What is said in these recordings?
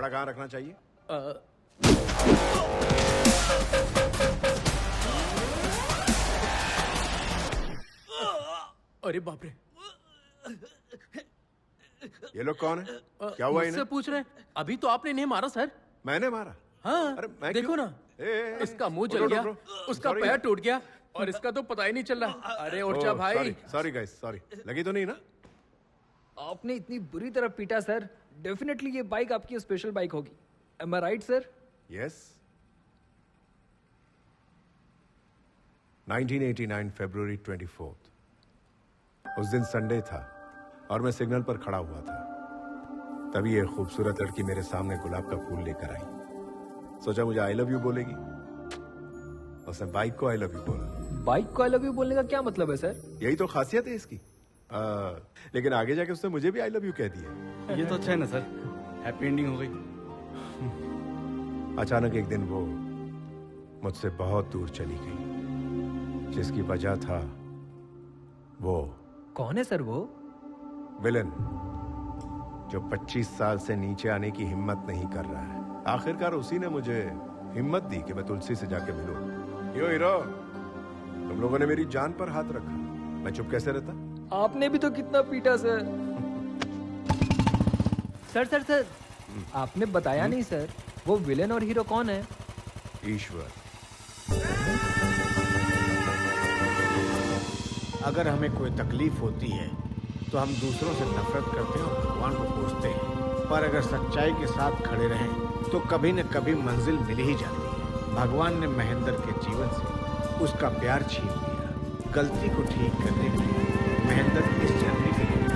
कपड़ा कहाँ रखना चाहिए? अरे बाप रे, ये लोग कौन है? क्या हुआ इन्हें? मुझसे पूछ रहे हैं? अभी तो आपने नहीं मारा सर। मैंने मारा? हाँ, अरे मैं देखो क्यों? ना, इसका मुंह जल गया, उसका Sorry. पैर टूट गया और इसका तो पता ही नहीं चल रहा। अरे उठ जा भाई। Sorry guys, sorry. लगी तो नहीं ना? आपने इतनी बुरी तरह पीटा सर, डेफिनेटली ये बाइक आपकी स्पेशल बाइक होगी। एम आई राइट सर? यस। 1989 फरवरी 24th। उस दिन संडे था और मैं सिग्नल पर खड़ा हुआ था। तभी ये खूबसूरत लड़की मेरे सामने गुलाब का फूल लेकर आई। सोचा मुझे आई लव यू बोलेगी। उसने बाइक को आई लव यू बोला। बाइक को आई लव यू बोलने का क्या मतलब है सर? यही तो खासियत है इसकी। लेकिन आगे जाके उसने मुझे भी आई लव यू कह दिया। ये तो अच्छा है ना सर, हैप्पी एंडिंग हो गई। अचानक एक दिन वो मुझसे बहुत दूर चली गई, जिसकी वजह था वो। कौन है सर वो? विलन, जो 25 साल से नीचे आने की हिम्मत नहीं कर रहा है। आखिरकार उसी ने मुझे हिम्मत दी कि मैं तुलसी से जाके मिलूं। यो हीरो, तुम लोगों ने मेरी जान पर हाथ रखा, मैं चुप कैसे रहता? आपने भी तो कितना पीटा सर। सर आपने बताया नहीं सर, वो विलेन और हीरो कौन है? ईश्वर। अगर हमें कोई तकलीफ होती है तो हम दूसरों से नफरत करते हैं और भगवान को पूजते हैं, पर अगर सच्चाई के साथ खड़े रहें तो कभी न कभी मंजिल मिल ही जाती है। भगवान ने महेंद्र के जीवन से उसका प्यार छीन लिया। गलती को ठीक करने के लिए महेंद्र इस जर्नी पे निकला।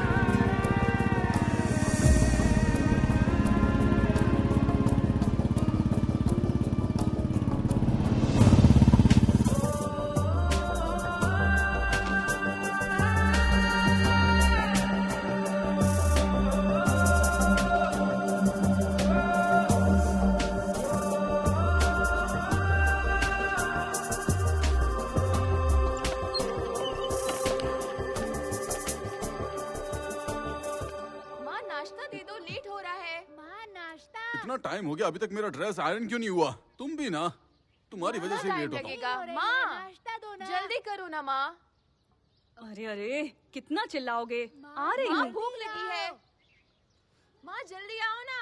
टाइम हो गया, अभी तक मेरा ड्रेस आयरन क्यों नहीं हुआ? तुम भी ना, तुम्हारी वजह से लेट होता हूं। माँ, जल्दी करो ना माँ। अरे अरे, कितना चिल्लाओगे? आ रही माँ, हूँ। भूख लगी है। माँ जल्दी आओ ना।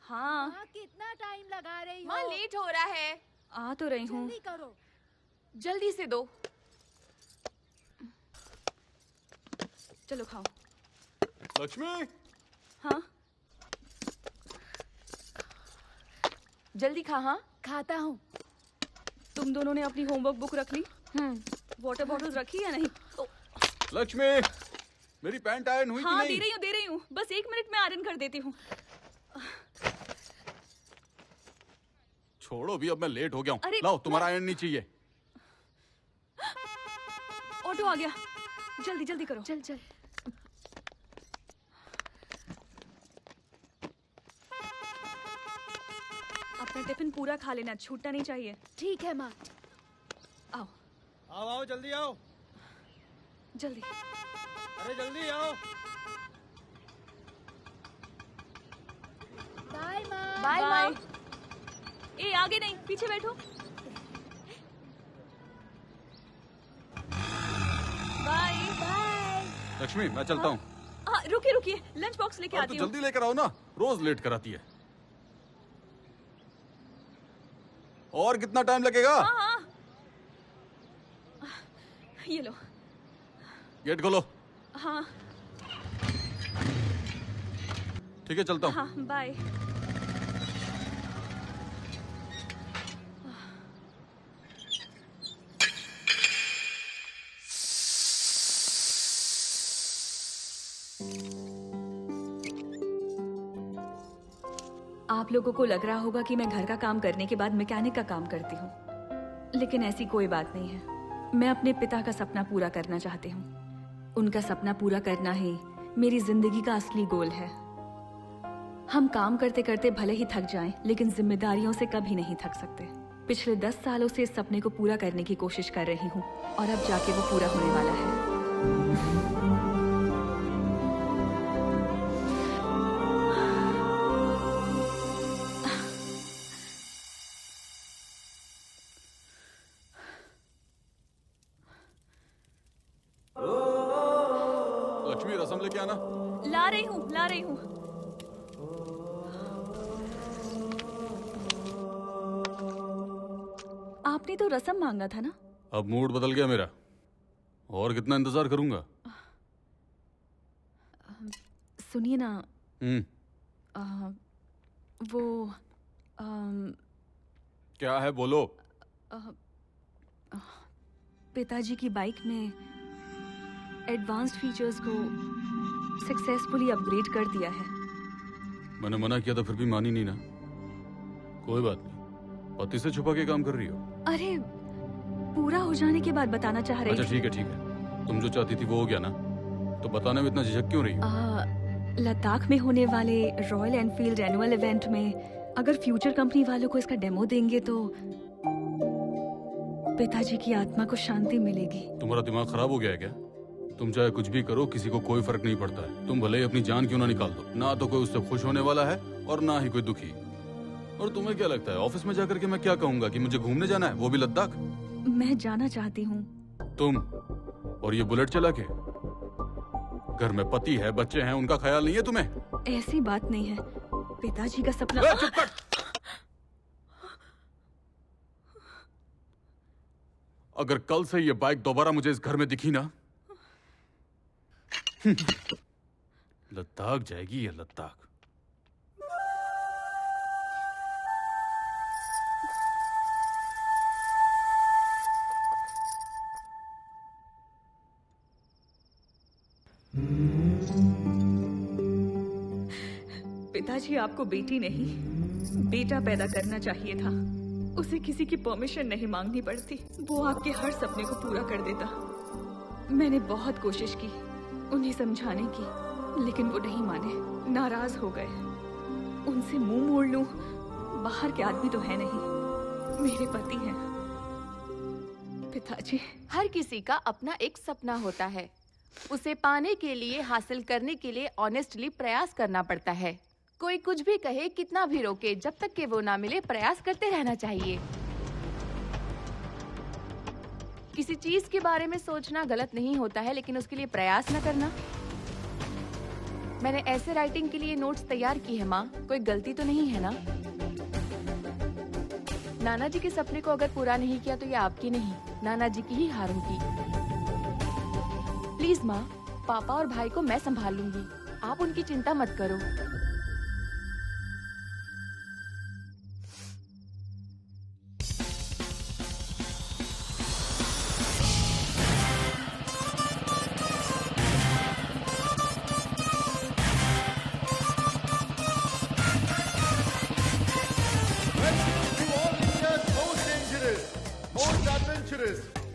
हाँ। माँ कितना टाइम लगा रही हो? माँ लेट हो रहा है। आ तो रही हूँ। जल्दी करो। जल्दी से दो। चलो खाओ। लक्ष्मी। हाँ। जल्दी खा। हाँ खाता हूँ। तुम दोनों ने अपनी होमवर्क बुक रख ली? वाटर बॉटल रखी या नहीं? लक्ष्मी, मेरी पैंट आयरन हुई कि हाँ, नहीं? दे रही हूँ। बस 1 मिनट में आयरन कर देती हूँ। छोड़ो भी, अब मैं लेट हो गया हूँ। अरे, लाओ, तुम्हारा आयरन नहीं चाहिए। ऑटो आ गया, जल्दी जल्दी करो। चल। अपना टिफिन पूरा खा लेना, छूटना नहीं चाहिए। ठीक है माँ। आओ जल्दी आओ। जल्दी। अरे जल्दी आओ। बाय माँ। बाय माँ। ए, आगे नहीं, पीछे बैठो। बाय। लक्ष्मी, मैं चलता हूँ। रुकिए, लंच बॉक्स लेके आती हूँ। जल्दी लेकर आओ ना, रोज लेट कराती है। और कितना टाइम लगेगा? हाँ। ये लो। गेट खोलो। हाँ। ठीक है, चलता हूँ। हाँ, बाय। आप लोगों को लग रहा होगा कि मैं घर का काम करने के बाद मैकेनिक का काम करती हूँ, लेकिन ऐसी कोई बात नहीं है। मैं अपने पिता का सपना पूरा करना चाहती हूँ। उनका सपना पूरा करना ही मेरी जिंदगी का असली गोल है। हम काम करते करते भले ही थक जाएं, लेकिन जिम्मेदारियों से कभी नहीं थक सकते। पिछले 10 सालों से इस सपने को पूरा करने की कोशिश कर रही हूँ और अब जाके वो पूरा होने वाला है। लक्ष्मी रसम लेके आना। ला रही हूँ, ला रही हूँ। आपने तो रसम मांगा था ना? अब मूड बदल गया मेरा। और कितना इंतजार करूंगा? सुनिए ना, वो क्या है, बोलो। पिताजी की बाइक में एडवांस्ड फीचर्स को सक्सेसफुली अपग्रेड कर दिया है। मैंने मना किया था फिर भी मानी नहीं ना। कोई बात नहीं, पति से छुपा के काम कर रही हो। अरे पूरा हो जाने के बाद बताना चाह रही अच्छा थी। ठीक है ठीक है, तुम जो चाहती थी वो हो गया ना, तो बताने में इतना झिझक क्यों रही हो? लद्दाख में होने वाले रॉयल एनफील्ड एनुअल इवेंट में अगर फ्यूचर कंपनी वालों को इसका डेमो देंगे तो पिताजी की आत्मा को शांति मिलेगी। तुम्हारा दिमाग खराब हो गया है क्या? तुम चाहे कुछ भी करो, किसी को कोई फर्क नहीं पड़ता है। तुम भले ही अपनी जान क्यों ना निकाल दो, ना तो कोई उससे खुश होने वाला है और ना ही कोई दुखी। और तुम्हें क्या लगता है ऑफिस में जाकर के मैं क्या कहूंगा कि मुझे घूमने जाना है, वो भी लद्दाख? मैं जाना चाहती हूँ। तुम और ये बुलेट चला के? घर में पति है, बच्चे हैं, उनका ख्याल नहीं है तुम्हें? ऐसी बात नहीं है, पिताजी का सपना। चुप कर। अगर कल से ये बाइक दोबारा मुझे इस घर में दिखी ना, लद्दाख जाएगी ये लद्दाख। पिताजी आपको बेटी नहीं, बेटा पैदा करना चाहिए था। उसे किसी की परमिशन नहीं मांगनी पड़ती, वो आपके हर सपने को पूरा कर देता। मैंने बहुत कोशिश की उन्हें समझाने की, लेकिन वो नहीं माने, नाराज हो गए। उनसे मुंह मोड़ लूं, बाहर के आदमी तो है नहीं, मेरे पति हैं। पिताजी, हर किसी का अपना एक सपना होता है, उसे पाने के लिए, हासिल करने के लिए ऑनेस्टली प्रयास करना पड़ता है। कोई कुछ भी कहे, कितना भी रोके, जब तक कि वो ना मिले प्रयास करते रहना चाहिए। किसी चीज के बारे में सोचना गलत नहीं होता है, लेकिन उसके लिए प्रयास न करना। मैंने ऐसे राइटिंग के लिए नोट्स तैयार की है माँ, कोई गलती तो नहीं है ना? नाना जी के सपने को अगर पूरा नहीं किया तो ये आपकी नहीं, नाना जी की ही हार होगी। प्लीज माँ, पापा और भाई को मैं संभाल लूंगी, आप उनकी चिंता मत करो।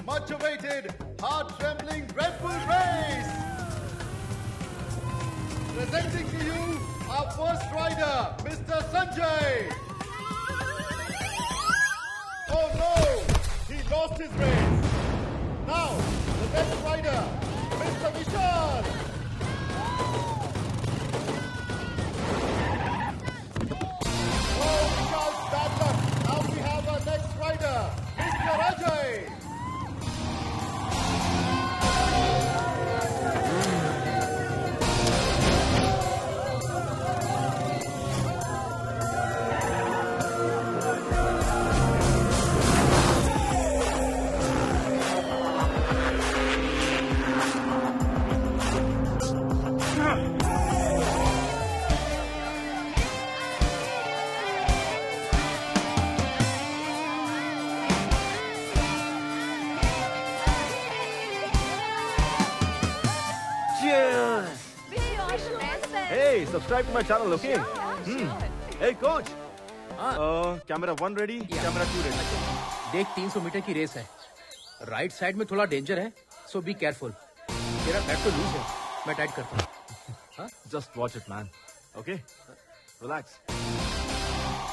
Much awaited, heart-trembling Red Bull race! Presenting to you our first rider, Mr. Sanjay! Oh no! He lost his race! Now, the next rider, Mr. Vishal! Oh, Vishal's bad luck! Now we have our next rider, Mr. Ajay! Hey, subscribe to my channel, okay? Hey, coach. Camera 1 ready, camera 2 ready. देख 300 metre की race है, right side में थोड़ा danger है, सो be careful. तेरा bat तो loose है, मैं टाइट करता हूँ। Just watch it, man. Okay? Relax.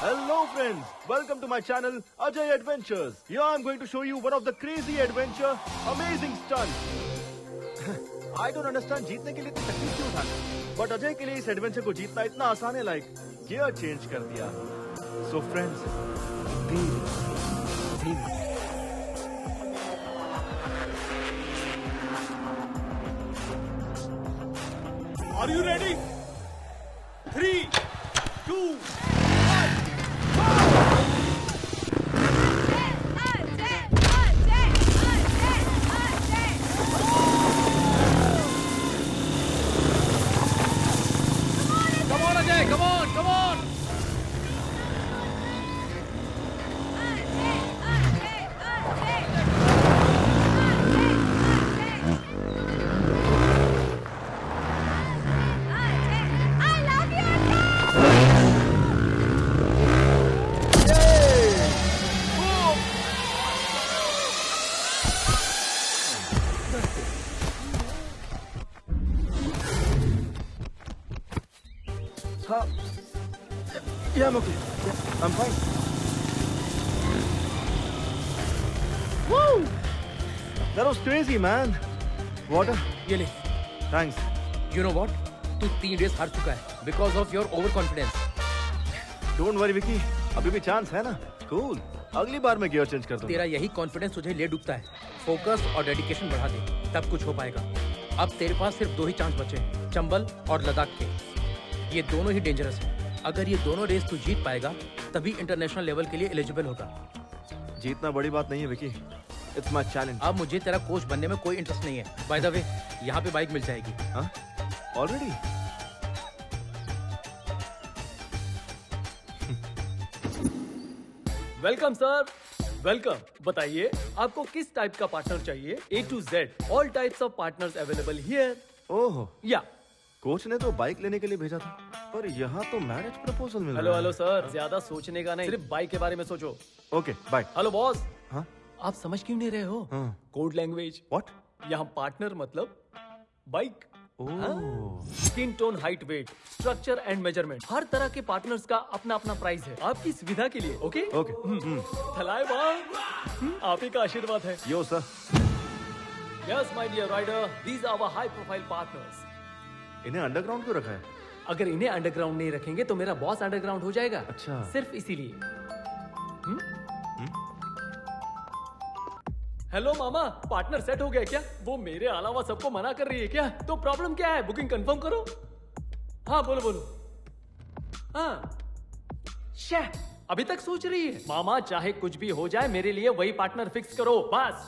Hello, friends. Welcome to my channel, Ajay Adventures. Here I'm going to show you one of the crazy adventure, amazing stunts. I don't understand जीतने के लिए इतनी तकलीफ क्यों उठाना, but Ajay के लिए इस एडवेंचर को जीतना इतना आसान है, लाइक गियर चेंज कर दिया। So friends, धीरे धीरे Are you ready? 3, 2, Come on, Ajay, come on, come on. Huh? Yeah, I'm okay. Yeah, I'm fine. Woo! That was crazy, man. Water? ये ले. Thanks. You know what? तू 3 race हार चुका है because of your overconfidence. Don't worry, Vicky. अभी भी chance है ना. Cool. अगली बार मैं गियर चेंज कर दूंगा. तेरा यही कॉन्फिडेंस तुझे ले डूबता है. फोकस और डेडिकेशन बढ़ा दे, तब कुछ हो पाएगा. अब तेरे पास सिर्फ 2 ही चांस बचे हैं, चंबल और लद्दाख के. ये दोनों ही डेंजरस हैं. अगर ये दोनों रेस तू जीत पाएगा, तभी इंटरनेशनल लेवल के लिए एलिजिबल होगा. जीतना बड़ी बात नहीं है, विकी. It's my challenge. अब मुझे तेरा कोच बनने में कोई इंटरेस्ट नहीं है. बाय द वे, यहाँ पे बाइक मिल जाएगी. हाँ? Already? Welcome sir. वेलकम. बताइए आपको किस टाइप का पार्टनर चाहिए? A to Z. All types of partners available here. ओह. या. कोच ने तो बाइक लेने के लिए भेजा था, पर यहाँ तो मैरिज प्रपोजल मिल रहा है. हेलो हेलो सर, ज्यादा सोचने का नहीं, सिर्फ बाइक के बारे में सोचो. Okay, bye. Hello boss. हाँ? आप समझ क्यों नहीं रहे हो? हाँ. Code language. व्हाट? यहाँ पार्टनर मतलब bike. Skin tone, height, weight, structure and measurement, हर तरह के पार्टनर्स का अपना अपना प्राइस है, आपकी सुविधा के लिए. Okay okay. थलाए बाग, आप ही का आशीर्वाद है. Yo sir. Yes my dear rider, these our high profile partners. इन्हें अंडरग्राउंड क्यों रखा है? अगर इन्हें अंडरग्राउंड नहीं रखेंगे तो मेरा बॉस अंडरग्राउंड हो जाएगा. अच्छा. सिर्फ इसीलिए. हेलो मामा, पार्टनर सेट हो गया क्या? वो मेरे अलावा सबको मना कर रही है क्या? तो प्रॉब्लम क्या है? बुकिंग कंफर्म करो. हाँ बोलो बोलो. हाँ. अभी तक सोच रही है. मामा चाहे कुछ भी हो जाए, मेरे लिए वही पार्टनर फिक्स करो बस.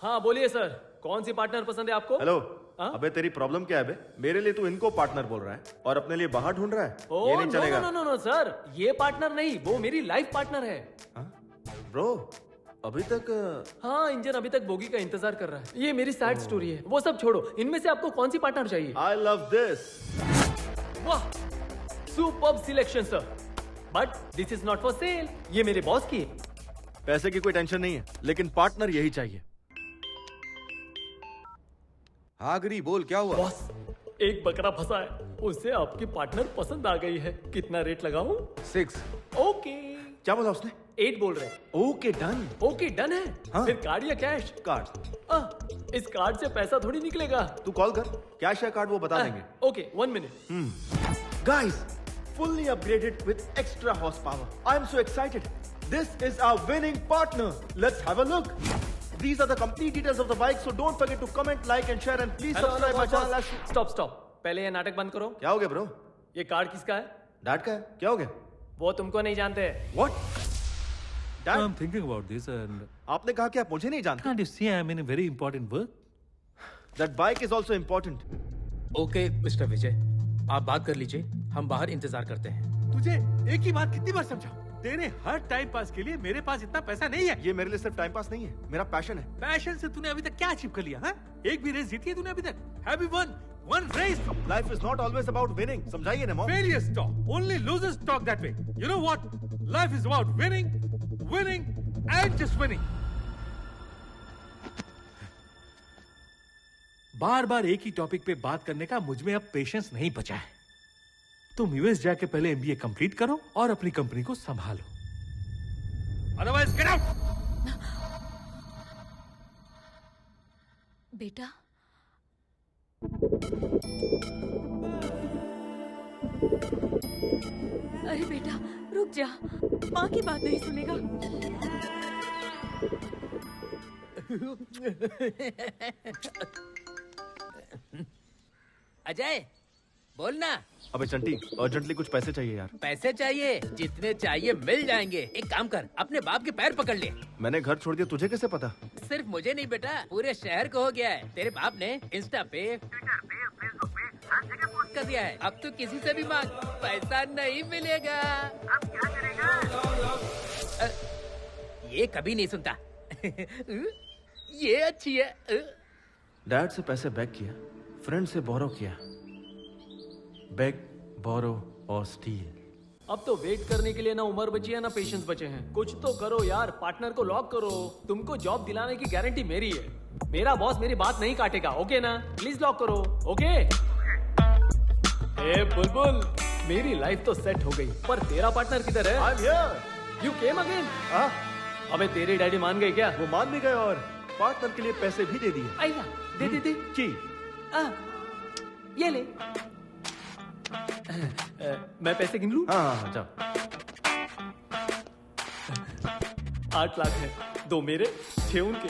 हाँ बोलिए सर, कौन सी पार्टनर पसंद है आपको? हेलो. हाँ? अबे तेरी प्रॉब्लम क्या है बे? मेरे लिए तू इनको पार्टनर बोल रहा है और अपने लिए बाहर ढूंढ रहा है. ये नहीं चलेगा. नो नो नो सर, ये पार्टनर नहीं, वो मेरी लाइफ पार्टनर है. ब्रो, अभी तक. हाँ, इंजन अभी तक बोगी का इंतजार कर रहा है. ये मेरी सैड स्टोरी है. वो सब छोड़ो, इनमें से आपको कौन सी पार्टनर चाहिए? I love this. वाह, superb selection sir. But this is not for sale. ये मेरे बॉस की है. पैसे की कोई टेंशन नहीं है, लेकिन पार्टनर यही चाहिए. हाँ गिरी, बोल क्या हुआ? बॉस, एक बकरा फंसा है, उसे आपकी पार्टनर पसंद आ गई है. कितना रेट लगाऊं? 6. ओके. क्या बोला उसने? 8 बोल रहे. Okay done. ओके डन है. हाँ? फिर कार्ड या कैश? कार्ड. इस कार्ड से पैसा थोड़ी निकलेगा. तू कॉल कर, कैश या कार्ड वो बता देंगे. Okay, 1 minute. Guys, fully upgraded with extra horsepower. I'm so excited. This is our winning partner. Let's have a look. These are the complete details of the bike, so don't forget to comment, like and share and please subscribe my channel. Stop. पहले ये नाटक बंद करो. क्या हो गया bro? ये card किसका है? डैड का है. क्या हो गया? वो तुमको नहीं जानते. What? Dad? I'm thinking about this and आपने कहा कि आप मुझे नहीं जानते. can't you see I'm in a very important work? That bike is also important. Okay mister Vijay, आप बात कर लीजिए, हम बाहर इंतजार करते हैं. तुझे एक ही बात कितनी बार समझाऊं? तेरे हर टाइम पास के लिए मेरे पास इतना पैसा नहीं है. ये मेरे लिए सिर्फ टाइम पास नहीं है, मेरा पैशन है. पैशन से तूने अभी तक क्या अचीव कर लिया? हाँ? एक भी रेस जीती है तूने अभी तक? Have you won one race? Life is not always about winning. समझाइए ना mom. Failures talk. Only losers talk that way. You know what? Life is about winning, winning and just winning. बार बार एक ही topic पे बात करने का मुझ में अब पेशेंस नहीं बचा है. तुम यूएस जाके पहले एमबीए कंप्लीट करो और अपनी कंपनी को संभालो. Otherwise get out. बेटा, अरे बेटा रुक जा, माँ की बात नहीं सुनेगा. अजय, बोलना। अबे चंटी, अर्जेंटली कुछ पैसे चाहिए यार। पैसे चाहिए? जितने चाहिए मिल जाएंगे। एक काम कर, अपने बाप के पैर पकड़ ले। मैंने घर छोड़ दिया, तुझे कैसे पता? सिर्फ मुझे नहीं बेटा, पूरे शहर को हो गया है। तेरे बाप ने इंस्टा पे, ट्विटर पे, फेसबुक पे हर जगह पोस्ट कर दिया है। अब तो किसी से भी मांग, पैसा नहीं मिलेगा। अब क्या करेगा? ये कभी नहीं सुनता। ये अच्छी है। डैड से पैसे बैक किया, फ्रेंड से बोरो किया। बैक, बोरो और स्टील। अब तो वेट करने के लिए ना उम्र बची है ना पेशेंस बचे हैं। कुछ तो करो यार, पार्टनर को लॉक करो। तुमको जॉब दिलाने की गारंटी मेरी है। मेरा बॉस मेरी बात नहीं काटेगा, ओके ना? प्लीज लॉक करो, ओके? ए बुलबुल, मेरी लाइफ तो सेट हो गई, पर तेरा पार्टनर किधर है? I'm here. You came again? अबे तेरे डैडी मान गए क्या? वो मान भी गए और पार्टनर के लिए पैसे भी दे दिए। आइया, दे। जी। ये ले। मैं पैसे गिन लूं? हाँ, जाओ। 8 लाख है, 2 मेरे, 6 उनके।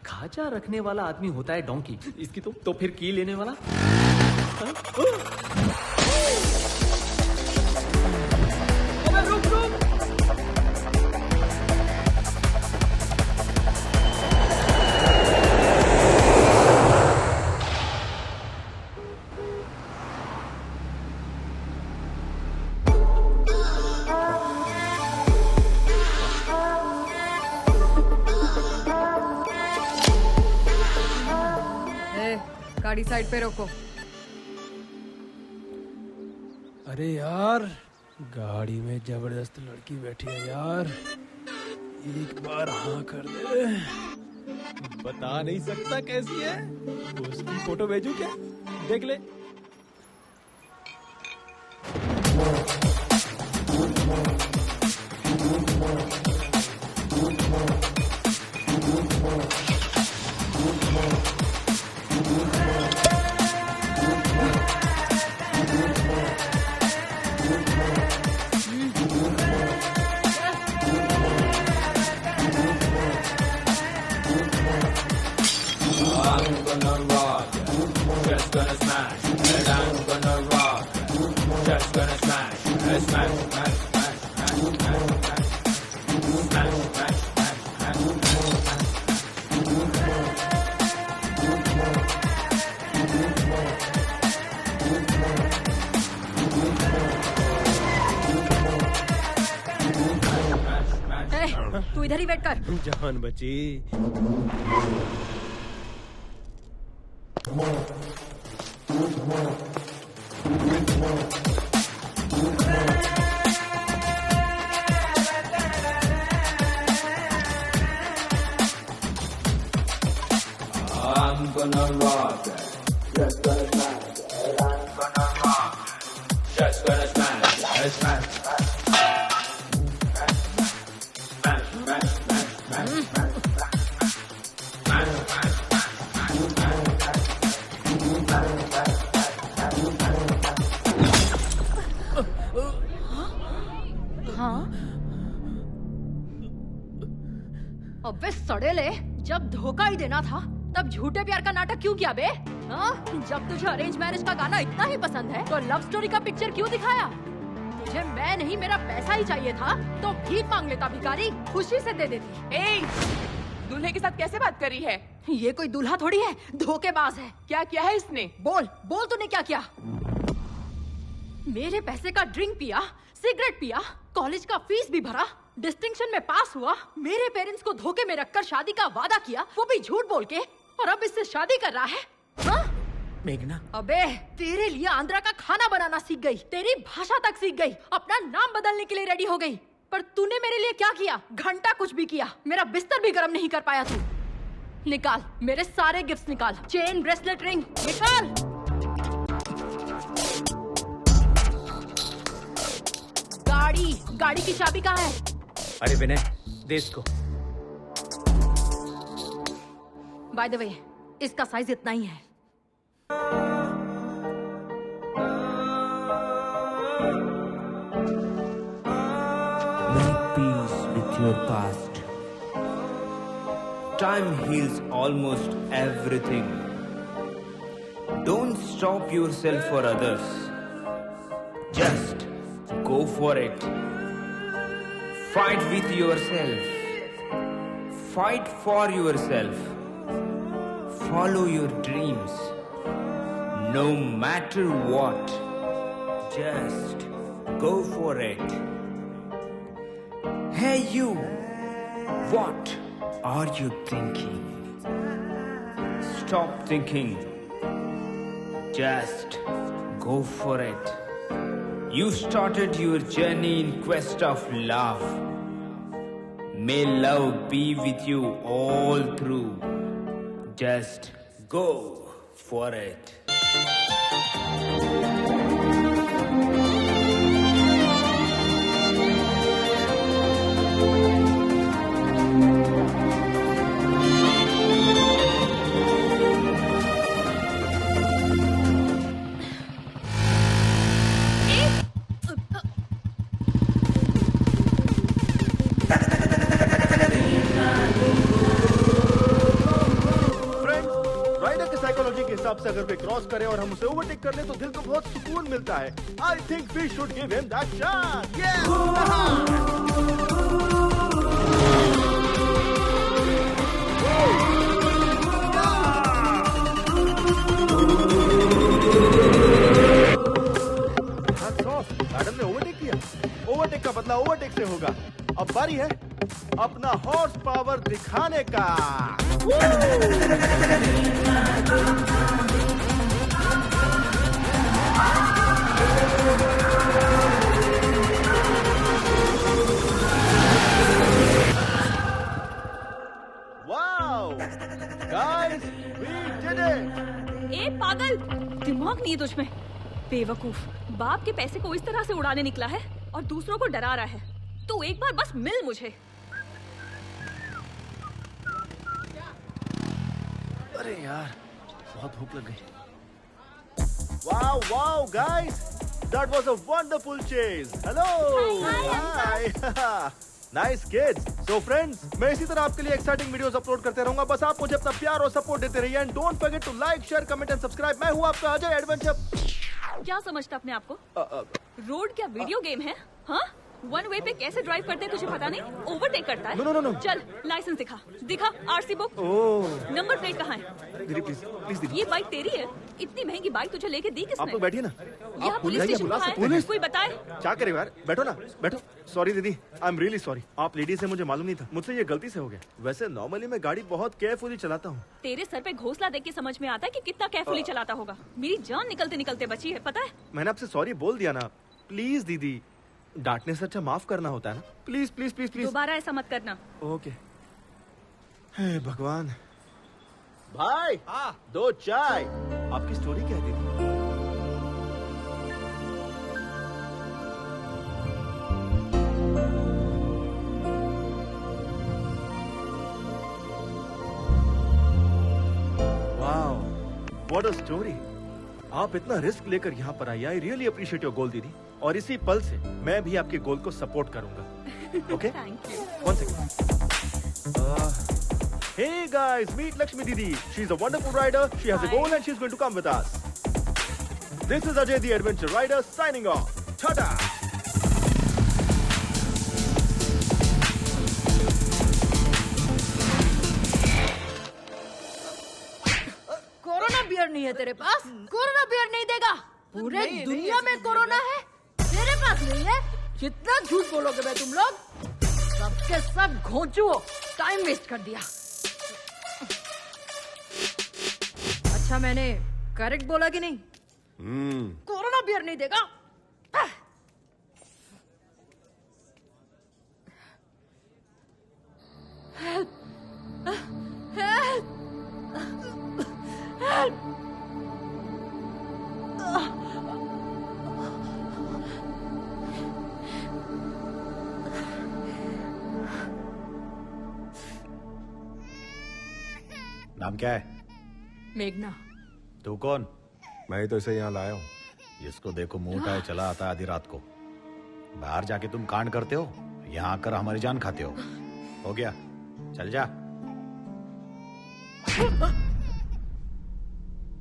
खाचा रखने वाला आदमी होता है डोंकी, इसकी तो फिर की लेने वाला? अबे रुक। गाड़ी साइड पे रोको। अरे यार, गाड़ी में जबरदस्त लड़की बैठी है यार, एक बार हाँ कर दे। बता नहीं सकता कैसी है, उसकी फोटो भेजूं क्या? देख ले। तू इधर ही वेट कर। जान बची। I'm gonna rock it. Just gonna smash it. I'm gonna rock it. Just gonna smash it. Smash. अबे सड़ेले, जब धोखा ही देना था तब झूठे प्यार का नाटक क्यों किया बे? हाँ? जब तुझे अरेंज मैरिज का गाना इतना ही पसंद है तो लव स्टोरी का पिक्चर क्यों दिखाया? तुझे मैं नहीं मेरा पैसा ही चाहिए था तो भीख मांग लेता भिखारी, खुशी से दे देती। ए, दूल्हे के साथ कैसे बात कर रही है? ये कोई दूल्हा थोड़ी है, धोखेबाज है। क्या किया है इसने? बोल तूने क्या किया? मेरे पैसे का ड्रिंक पिया, सिगरेट पिया, कॉलेज का फीस भी भरा, डिस्टिंक्शन में पास हुआ, मेरे पेरेंट्स को धोखे में रखकर शादी का वादा किया, वो भी झूठ बोल के, और अब इससे शादी कर रहा है। हाँ? मेघना, अबे तेरे लिए आंध्रा का खाना बनाना सीख गई, तेरी भाषा तक सीख गई, अपना नाम बदलने के लिए रेडी हो गई, पर तूने मेरे लिए क्या किया? घंटा कुछ भी किया, मेरा बिस्तर भी गर्म नहीं कर पाया तू। निकाल मेरे सारे गिफ्ट्स निकाल, चेन, ब्रेसलेट, रिंग निकाल। गाड़ी की चाबी कहाँ है? अरे विनय, दे इसको। बाय द वे, इसका साइज इतना ही है। Make peace with your past. Time heals almost everything. Don't stop yourself for others. Just go for it. Fight with yourself. Fight for yourself. Follow your dreams. No matter what. Just go for it. Hey you, what are you thinking? Stop thinking. Just go for it. You started your journey in quest of love. May love be with you all through. Just go for it. हिसाब से अगर वे cross करें और हम उसे overtake कर ले तो दिल को बहुत सुकून मिलता है. I think we should give him that chance. Madam ने ओवरटेक किया. ओवरटेक का बदला ओवरटेक से होगा. अब बारी है अपना हॉर्स पावर दिखाने का. Wow! Guys, we did it! ए पागल, दिमाग नहीं है तुझमें. बेवकूफ, बाप के पैसे को इस तरह से उड़ाने निकला है और दूसरों को डरा रहा है. तू एक बार बस मिल मुझे. अरे यार, बहुत भूख लग गई. Wow, wow, guys! That was a wonderful chase. Hello! Hi! Nice kids. So friends, मैं इसी तरह आपके लिए एक्साइटिंग वीडियोस अपलोड करते रहूंगा. बस आप मुझे अपना प्यार और सपोर्ट देते रहिए. And don't forget to like, share, comment and subscribe. मैं हूँ आपका अजय एडवेंचर. क्या समझता अपने आप को? रोड क्या वीडियो गेम है? हाँ? वन वे पे कैसे ड्राइव करते हैं तुझे पता नहीं? ओवरटेक करता है? नो. चल लाइसेंस दिखा आरसी बुक. नंबर प्लेट कहाँ है? दीदी प्लीज दीदी. ये बाइक तेरी है? इतनी महंगी बाइक तुझे लेके दी किसने? आप लोग बैठिए ना. यहाँ पुलिस स्टेशन कहाँ है? कोई बताए? क्या करे यार, बैठो ना, बैठो. सॉरी दीदी, आई एम रियली सॉरी. आप लेडीज से मुझे मालूम नहीं था. मुझसे ये गलती से हो गया. वैसे नॉर्मली मैं गाड़ी बहुत केयरफुली चलाता हूँ. तेरे सर पे घोंसला देख के समझ में आता है कि कितना केयरफुली चलाता होगा. मेरी जान निकलते निकलते बची है, पता है? मैंने आपसे सॉरी बोल दिया ना. प्लीज दीदी, डांटने से अच्छा माफ करना होता है ना. Please please please please. दोबारा ऐसा मत करना. ओके. हे भगवान. भाई, दो चाय. आपकी स्टोरी क्या है दीदी? Wow, what a story. आप इतना रिस्क लेकर यहाँ पर आई. I really appreciate your goal दीदी. और इसी पल से मैं भी आपके गोल को सपोर्ट करूंगा. Okay? Thank you. One second. Hey guys, meet Lakshmi Didi. She's a wonderful rider. She has a goal and she's going to come with us. This is Ajay the Adventure Rider signing off. Ta-da! Corona beer नहीं है तेरे पास? Corona beer नहीं देगा? पूरे दुनिया में corona है, तेरे पास नहीं है? कितना झूठ बोलोगे बे तुम लोग? सबके सब घोंचू हो. टाइम वेस्ट कर दिया. अच्छा मैंने करेक्ट बोला कि नहीं? कोरोना बियर नहीं देगा? हेल्प! हेल्प! हेल्प! नाम क्या है? मेघना. तू कौन? मैं ही तो इसे यहाँ लाया हूँ. जिसको देखो मुंह उठाए चला आता है आधी रात को. बाहर जाके तुम कांड करते हो, यहाँ आकर हमारी जान खाते हो. हो गया, चल जा.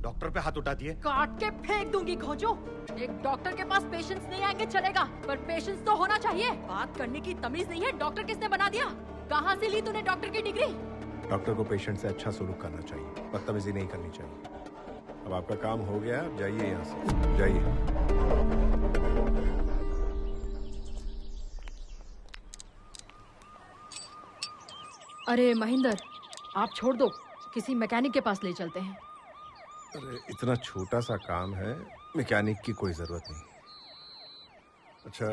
डॉक्टर पे हाथ उठा दिए। काट के फेंक दूंगी खोजो। एक डॉक्टर के पास पेशेंस नहीं आएंगे चलेगा, पर पेशेंस तो होना चाहिए। बात करने की तमीज नहीं है। डॉक्टर किसने बना दिया? कहाँ से ली तूने डॉक्टर की डिग्री? डॉक्टर को पेशेंट से अच्छा सलूक करना चाहिए, बदतमीजी नहीं करनी चाहिए। अब आपका काम हो गया, आप जाइए यहाँ से, जाइए। अरे महेंद्र, आप छोड़ दो, किसी मैकेनिक के पास ले चलते हैं। अरे इतना छोटा सा काम है, मैकेनिक की कोई जरूरत नहीं। अच्छा,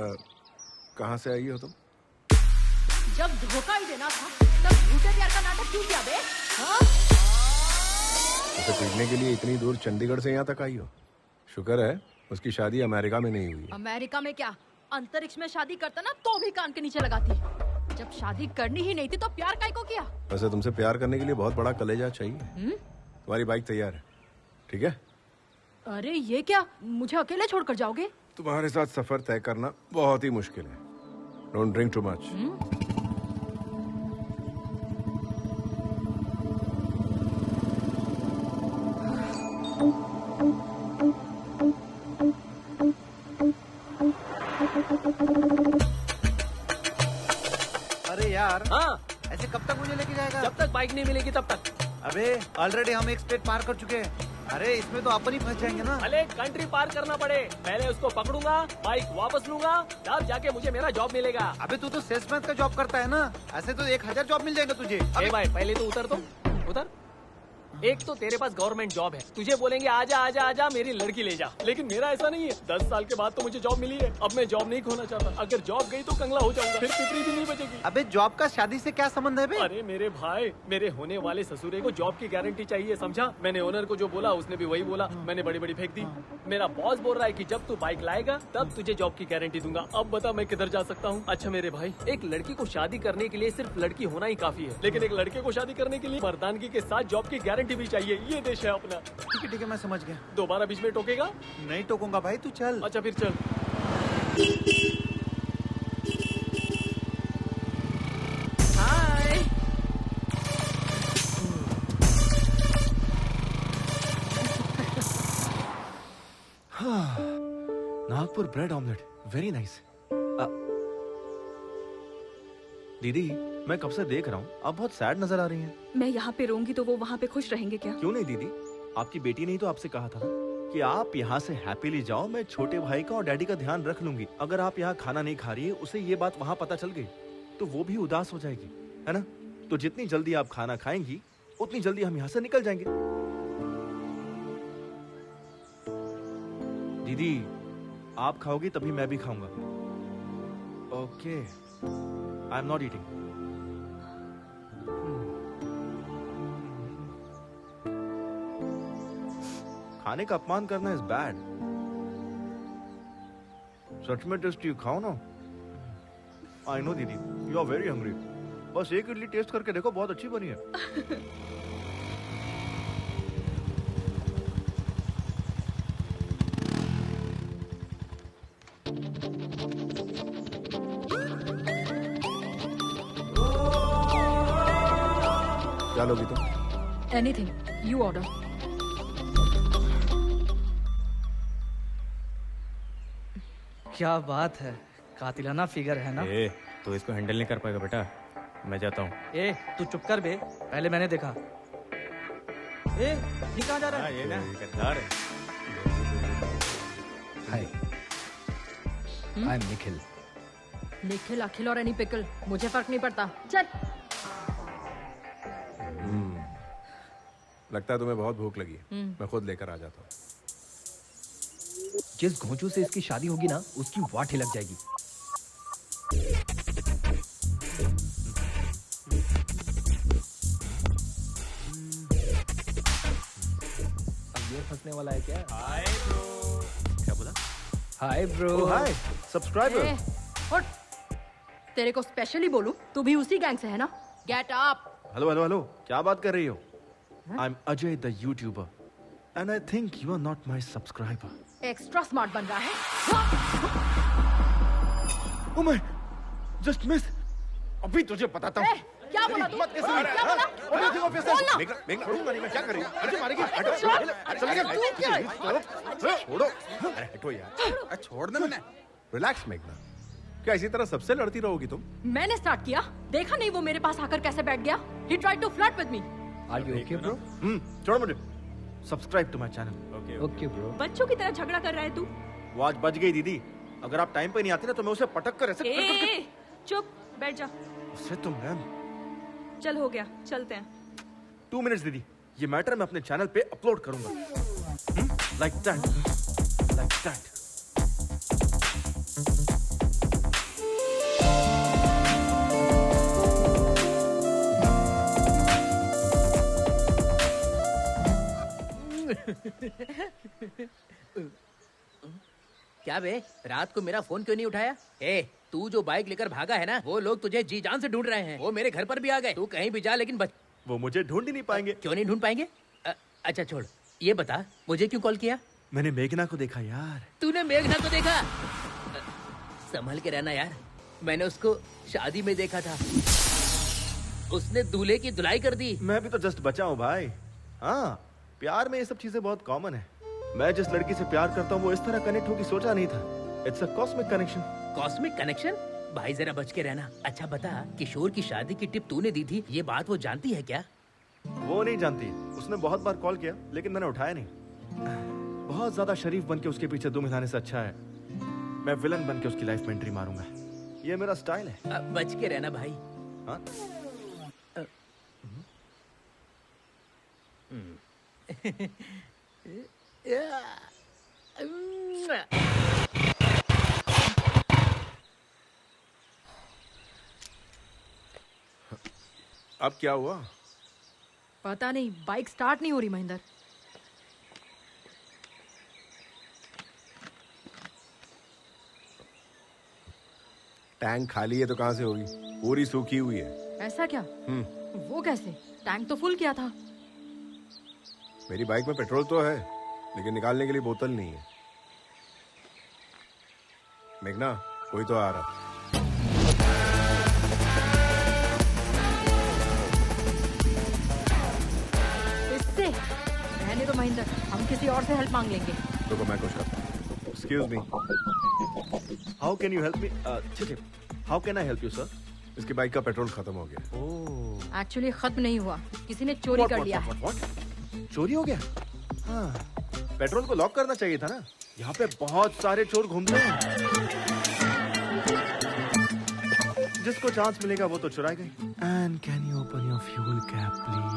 कहाँ से आई हो तुम? जब धोखा ही देना था तब झूठे प्यार का नाटक क्यों किया बे? हाँ? उसे पीटने के लिए इतनी दूर चंडीगढ़ से यहाँ तक आई हो? शुक्र है उसकी शादी अमेरिका में नहीं हुई। अमेरिका में क्या, अंतरिक्ष में शादी करता ना तो भी कान के नीचे लगाती। जब शादी करनी ही नहीं थी तो प्यार काहे को किया? वैसे तुमसे प्यार करने के लिए बहुत बड़ा कलेजा चाहिए। तुम्हारी बाइक तैयार है, ठीक है? अरे ये क्या, मुझे अकेले छोड़कर जाओगे? तुम्हारे साथ सफर तय करना बहुत ही मुश्किल है। Don't drink too much. अरे यार, हाँ, ऐसे कब तक मुझे लेके जाएगा? जब तक बाइक नहीं मिलेगी तब तक। अबे ऑलरेडी हम एक स्टेट पार कर चुके हैं। अरे इसमें तो अपन ही फंस जाएंगे ना। अरे कंट्री पार करना पड़े, पहले उसको पकड़ूंगा, बाइक वापस लूंगा, तब जाके मुझे मेरा जॉब मिलेगा। अबे तू तो सेल्समैन का जॉब करता है ना, ऐसे तो 1000 जॉब मिल जाएगा तुझे। अरे भाई पहले तो उतर, तो उतर। एक तो तेरे पास गवर्नमेंट जॉब है, तुझे बोलेंगे आजा आजा आजा मेरी लड़की ले जा, लेकिन मेरा ऐसा नहीं है। 10 साल के बाद तो मुझे जॉब मिली है, अब मैं जॉब नहीं खोना चाहता। अगर जॉब गई तो कंगला हो जाऊंगा, फिर पिपरी भी नहीं बचेगी। अबे जॉब का शादी से क्या संबंध है बे? अरे मेरे भाई, मेरे होने वाले ससुरे को जॉब की गारंटी चाहिए, समझा? मैंने ओनर को जो बोला उसने भी वही बोला, मैंने बड़ी बड़ी फेंक दी। मेरा बॉस बोल रहा है कि जब तू बाइक लाएगा तब तुझे जॉब की गारंटी दूंगा। अब बता मैं किधर जा सकता हूँ? अच्छा मेरे भाई, एक लड़की को शादी करने के लिए सिर्फ लड़की होना ही काफी है, लेकिन एक लड़के को शादी करने के लिए मर्दानगी के साथ जॉब की गारंटी भी चाहिए। ये देश है अपना। ठीक है मैं समझ गया। दोबारा बीच में टोकेगा? नहीं टोकूंगा भाई, तू चल। अच्छा फिर चल। Hi. Nagpur bread omelette, very nice. दीदी मैं कब से देख रहा हूँ, आप बहुत सैड नजर आ रही हैं। मैं यहाँ पे रहूंगी तो वो वहाँ पे खुश रहेंगे क्या? क्यों नहीं दीदी, आपकी बेटी ने ही तो आपसे कहा था ना कि आप यहाँ से हैप्पीली जाओ, मैं छोटे भाई का और डैडी का ध्यान रख लूंगी। अगर आप यहाँ खाना नहीं खा रही है, उसे ये बात वहाँ पता चल गई तो वो भी उदास हो जाएगी, है ना? तो जितनी जल्दी आप खाना खाएंगी उतनी जल्दी हम यहाँ से निकल जाएंगे। दीदी आप खाओगी तभी मैं भी खाऊंगा। Okay, I am not eating. खाने का अपमान करना इज बैड। सच में टेस्टी खाओ ना। आई नो दीदी, यू आर वेरी हंग्री। बस एक इडली टेस्ट करके देखो, बहुत अच्छी बनी है। क्या लोगी तुम? Anything, you order. क्या बात है, कातिलाना फिगर है ना? ए, तो इसको हैंडल नहीं कर पाएगा बेटा, मैं जाता हूँ। ए, तू चुप कर बे, पहले मैंने देखा। ए, ये कहाँ जा रहा है? ये ना गद्दार है। हाय, आई एम निखिल। निखिल, अखिल और एनी पिकल, मुझे फर्क नहीं पड़ता। चल। लगता है तुम्हें बहुत भूख लगी है। मैं खुद लेकर आ जाता हूँ। जिस घोंचू से इसकी शादी होगी ना, उसकी वाट ही लग जाएगी। अब ये फंसने वाला है क्या? Hi bro. क्या बोला? Hi bro. Hi subscriber. हट, तेरे को स्पेशली बोलूं, तू भी उसी गैंग से है ना? Get up. Hello hello hello, क्या बात कर रही हो? I am Ajay the YouTuber and I think you are not my subscriber. Extra smart बन रहा है। Oh my, just miss. अभी तुझे बताता हूँ। क्या बोला तू? क्या बोला? बोलना। मेघना छोड़ूंगा नहीं मैं, क्या कर रही हूँ? मुझे मारेगी? छोड़ो। अरे हटो यार, छोड़ दे मैंने। रिलैक्स मेघना, क्या इसी तरह सबसे लड़ती रहोगी तुम? मैंने स्टार्ट किया, देखा नहीं वो मेरे पास आकर कैसे बैठ गया? He tried to flirt with me. Are you okay, bro? छोड़ो मुझे। Subscribe to my channel. Okay, bro. बच्चों की तरह झगड़ा कर रहा है तू। वो आज बच गई दीदी। अगर आप टाइम पे नहीं आती ना तो मैं उसे पटक कर ऐसे ए, चुप बैठ जा। उससे तो मैम। चल हो गया, चलते हैं। 2 मिनट्स दीदी, ये मैटर मैं अपने चैनल पे अपलोड करूंगा। Like that, like that. क्या बे, रात को मेरा फोन क्यों नहीं उठाया? ए, तू जो बाइक लेकर भागा है ना, वो लोग तुझे जी जान से ढूंढ रहे हैं। वो मेरे घर पर भी आ गए। तू कहीं भी जा लेकिन वो मुझे ढूंढ ही नहीं पाएंगे। क्यों नहीं ढूंढ पाएंगे? अच्छा छोड़, ये बता मुझे क्यों कॉल किया? मैंने मेघना को देखा यार। तूने मेघना को देखा? संभल के रहना यार, मैंने उसको शादी में देखा था। उसने दूल्हे की धुलाई कर दी। मैं भी तो जस्ट बचा हूँ भाई। हाँ, प्यार में ये सब चीजें बहुत कॉमन है। मैं जिस लड़की से प्यार करता हूँ वो इस तरह कनेक्ट होगी सोचा नहीं था। It's a cosmic connection. Cosmic connection? भाई जरा बच के रहना। अच्छा बता, किशोर की शादी की टिप तूने दी थी, ये बात वो जानती है क्या? वो नहीं जानती। उसने बहुत बार कॉल किया लेकिन मैंने उठाया नहीं। बहुत ज्यादा शरीफ बन के उसके पीछे दुम हिलाने से अच्छा है मैं विलन बन के उसकी लाइफ में एंट्री मारूंगा। ये मेरा स्टाइल है। बच के रहना भाई। हाँ? अब क्या हुआ? पता नहीं, बाइक स्टार्ट नहीं हो रही महेंद्र। टैंक खाली है तो कहां से होगी? पूरी सूखी हुई है। ऐसा क्या? वो कैसे? टैंक तो फुल किया था। मेरी बाइक में पेट्रोल तो है लेकिन निकालने के लिए बोतल नहीं है। मेघना, कोई तो आ रहा। इससे रहने दो महेंद्र, हम किसी और से हेल्प मांग लेंगे। तो मैं कुछ करता हूँ। Excuse me. How can you help me? How can I help you sir? इसकी बाइक का पेट्रोल खत्म हो गया। एक्चुअली खत्म नहीं हुआ, किसी ने चोरी कर लिया है। चोरी हो गया? हाँ, पेट्रोल को लॉक करना चाहिए था ना। यहाँ पे बहुत सारे चोर घूमते हैं। जिसको चांस मिलेगा वो तो चुराए गए। And can you open your fuel cap please?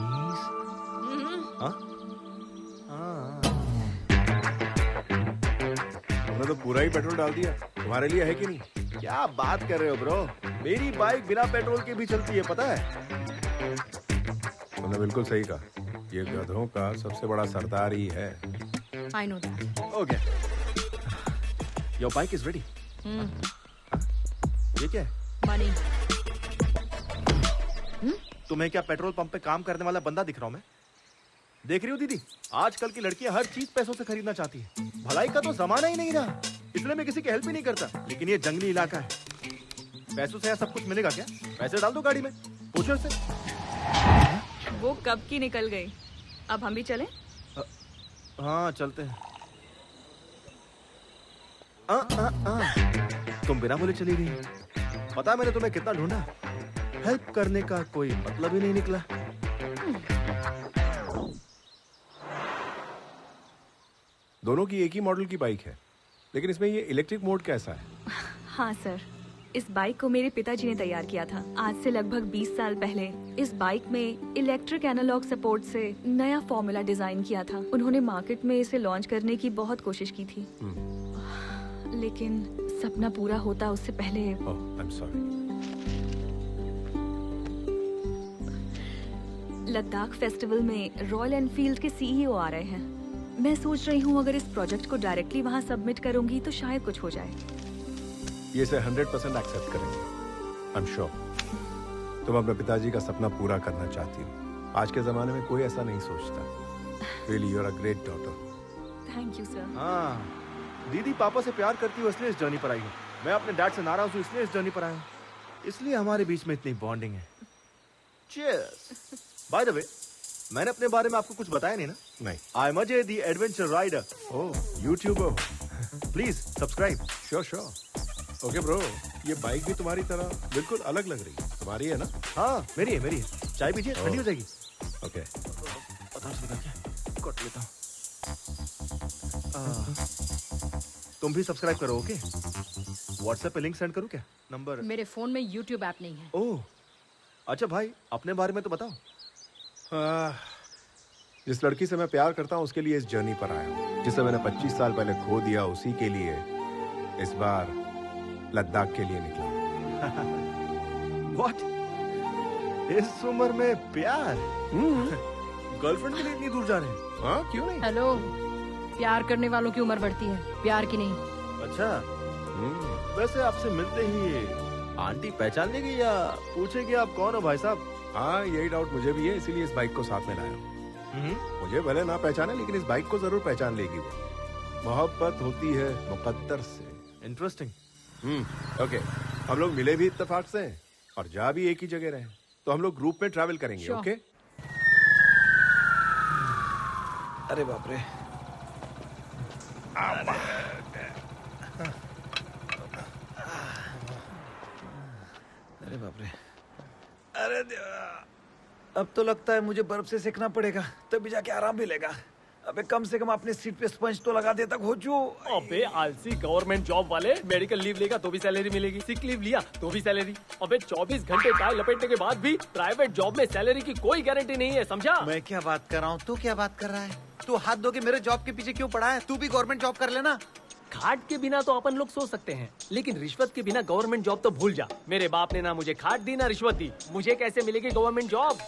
तुमने तो पूरा ही पेट्रोल डाल दिया। तुम्हारे लिए है कि नहीं? क्या बात कर रहे हो ब्रो? मेरी बाइक बिना पेट्रोल के भी चलती है, पता है? तुमने बिल्कुल सही कहा। ये गधों का सबसे बड़ा सरदार ही है। I know that. Okay. Your bike is ready. ये क्या है? Money. तुम्हें क्या पेट्रोल पंप पे काम करने वाला बंदा दिख रहा हूँ मैं? देख रही हो दीदी, आजकल की लड़कियां हर चीज पैसों से खरीदना चाहती है। भलाई का तो जमाना ही नहीं रहा, इसलिए मैं किसी की हेल्प ही नहीं करता। लेकिन ये जंगली इलाका है, पैसों से यहाँ सब कुछ मिलेगा क्या? पैसे डाल दो गाड़ी में, पूछो इससे। वो कब की निकल गई, अब हम भी चलें? हाँ चलते हैं। तुम बिना बोले चली गई। पता है मैंने तुम्हें कितना ढूंढा, हेल्प करने का कोई मतलब ही नहीं निकला। दोनों की एक ही मॉडल की बाइक है, लेकिन इसमें ये इलेक्ट्रिक मोड कैसा है? हाँ सर, इस बाइक को मेरे पिताजी ने तैयार किया था आज से लगभग 20 साल पहले। इस बाइक में इलेक्ट्रिक एनालॉग सपोर्ट से नया फॉर्मूला डिजाइन किया था। उन्होंने मार्केट में इसे लॉन्च करने की बहुत कोशिश की थी, लेकिन सपना पूरा होता उससे पहले। I'm sorry. लद्दाख फेस्टिवल में रॉयल एनफील्ड के सीईओ आ रहे हैं। मैं सोच रही हूँ अगर इस प्रोजेक्ट को डायरेक्टली वहाँ सबमिट करूंगी तो शायद कुछ हो जाए। ये इसे 100% एक्सेप्ट करेंगे, आई एम श्योर। तुम अपने पिताजी का सपना पूरा करना चाहती हो। आज के जमाने में कोई ऐसा नहीं सोचता। Really, you are a great daughter. Thank you sir. हाँ, दीदी पापा से प्यार करती हो इसलिए इस जर्नी पर आई हूँ। मैं अपने डैड से नाराज हूँ इसलिए इस जर्नी पर आया हूँ। इसलिए हमारे बीच में इतनी बॉन्डिंग है। चीयर्स। बाय द वे, मैंने अपने बारे में आपको कुछ बताया नहीं ना? नहीं। I am Ajay the adventure rider. Oh, YouTuber. Please subscribe. Sure. Okay bro, ये बाइक भी तुम्हारी तरह बिल्कुल अलग लग रही है। तुम्हारी है ना? हाँ, मेरी है। चाय पीजिए, ठंडी हो जाएगी। ओके। कट लेता हूँ। तुम भी सब्सक्राइब करो, ओके? व्हाट्सएप पे लिंक सेंड करूँ क्या? नंबर? मेरे फोन में यूट्यूब ऐप नहीं है। ओह, अच्छा भाई, अपने बारे में तो बताओ। जिस लड़की से मैं प्यार करता हूँ उसके लिए इस जर्नी पर आया हूँ। जिसे मैंने 25 साल पहले खो दिया, उसी के लिए इस बार लद्दाख के लिए निकला। What? इस उम्र में प्यार? गर्लफ्रेंड के लिए इतनी दूर जा रहे हैं? हाँ, क्यों नहीं? हेलो, प्यार करने वालों की उम्र बढ़ती है, प्यार की नहीं। अच्छा, वैसे आपसे मिलते ही आंटी पहचान लेगी या पूछेगी आप कौन हो भाई साहब? हाँ, यही डाउट मुझे भी है, इसीलिए इस बाइक को साथ में लाया हूँ। मुझे भले ना पहचाने, लेकिन इस बाइक को जरूर पहचान लेगी वो। मोहब्बत होती है मुकद्दर से। इंटरेस्टिंग। ओके, हम लोग मिले भी इत्तेफाक से और जा भी एक ही जगह रहे, तो हम लोग ग्रुप में ट्रैवल करेंगे। ओके? अरे बाप रे, अरे बाप रे, अरे अब तो लगता है मुझे बर्फ से सेकना पड़ेगा, तभी जाके आराम मिलेगा। अबे कम से कम अपने सीट पे स्पंज तो लगा देता घोचू। अबे आलसी, गवर्नमेंट जॉब वाले मेडिकल लीव लेगा तो भी सैलरी मिलेगी, सिक लीव लिया तो भी सैलरी। अबे 24 घंटे टाई लपेटने के बाद भी प्राइवेट जॉब में सैलरी की कोई गारंटी नहीं है, समझा? मैं क्या बात कर रहा हूँ, तू क्या बात कर रहा है? तू हाथ धो के मेरे जॉब के पीछे क्यों पड़ा है? तू भी गवर्नमेंट जॉब कर लेना। खाट के बिना तो अपन लोग सोच सकते हैं, लेकिन रिश्वत के बिना गवर्नमेंट जॉब तो भूल जा। मेरे बाप ने ना मुझे खाट दी ना रिश्वत दी, मुझे कैसे मिलेगी गवर्नमेंट जॉब?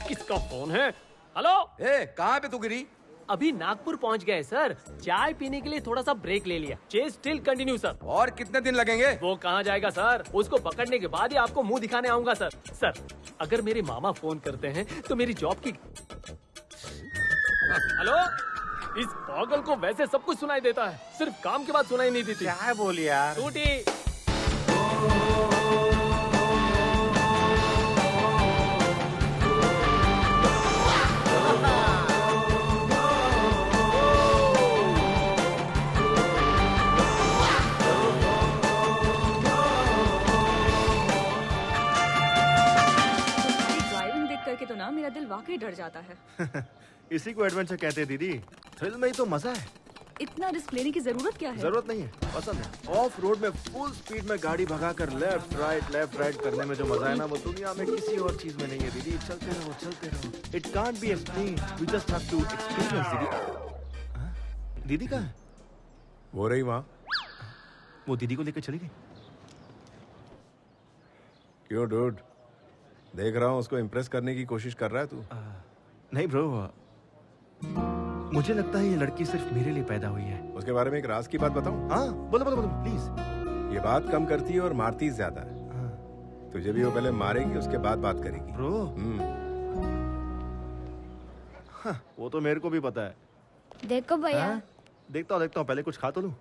किसका फोन है? हेलो, कहाँ पे तू गिरी? अभी नागपुर पहुंच गए सर, चाय पीने के लिए थोड़ा सा ब्रेक ले लिया। Chess still continue sir. और कितने दिन लगेंगे? वो कहाँ जाएगा सर, उसको पकड़ने के बाद ही आपको मुंह दिखाने आऊंगा सर। सर, अगर मेरे मामा फोन करते हैं तो मेरी जॉब की। हेलो, इस पागल को वैसे सब कुछ सुनाई देता है, सिर्फ काम के बाद सुनाई नहीं देती। क्या बोली यार? टूटी। ड्राइविंग देख करके तो ना मेरा दिल वाकई डर जाता है। इसी को एडवेंचर कहते हैं दीदी, थ्रिल में ही तो मजा है। इतना रिस्क लेने की जरूरत क्या है? जरूरत नहीं है, पसंद है। ऑफ रोड में फुल स्पीड में गाड़ी भगाकर लेफ्ट राइट करने में जो मजा है ना, वो दुनिया में किसी और चीज में नहीं है दीदी। चलते रहो। It can't be explain, we just have to experience दीदी। दीदी कहाँ है? वो रही वहाँ। वो दीदी को लेकर चली गई। क्यों डूड, देख रहा हूँ उसको इम्प्रेस करने की कोशिश कर रहा है तू। नहीं ब्रो, मुझे लगता है ये लड़की सिर्फ मेरे लिए पैदा हुई है। उसके बारे में एक राज की बात बताऊं? हाँ, बोलो प्लीज। ये बात कम करती है और मारती ज्यादा है। तुझे भी वो पहले मारेगी, उसके बाद बात करेगी। ब्रो, वो तो मेरे को भी पता है। देखो भैया। देखता हूँ, पहले कुछ खा तो लूं।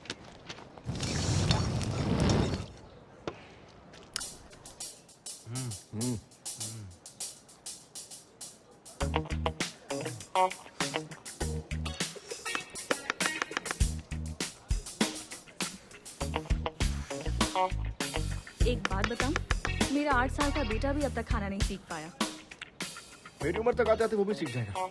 एक बात बताऊं, मेरा 8 साल का बेटा भी अब तक खाना नहीं सीख पाया। मेरी उम्र तक आते आते वो भी सीख जाएगा।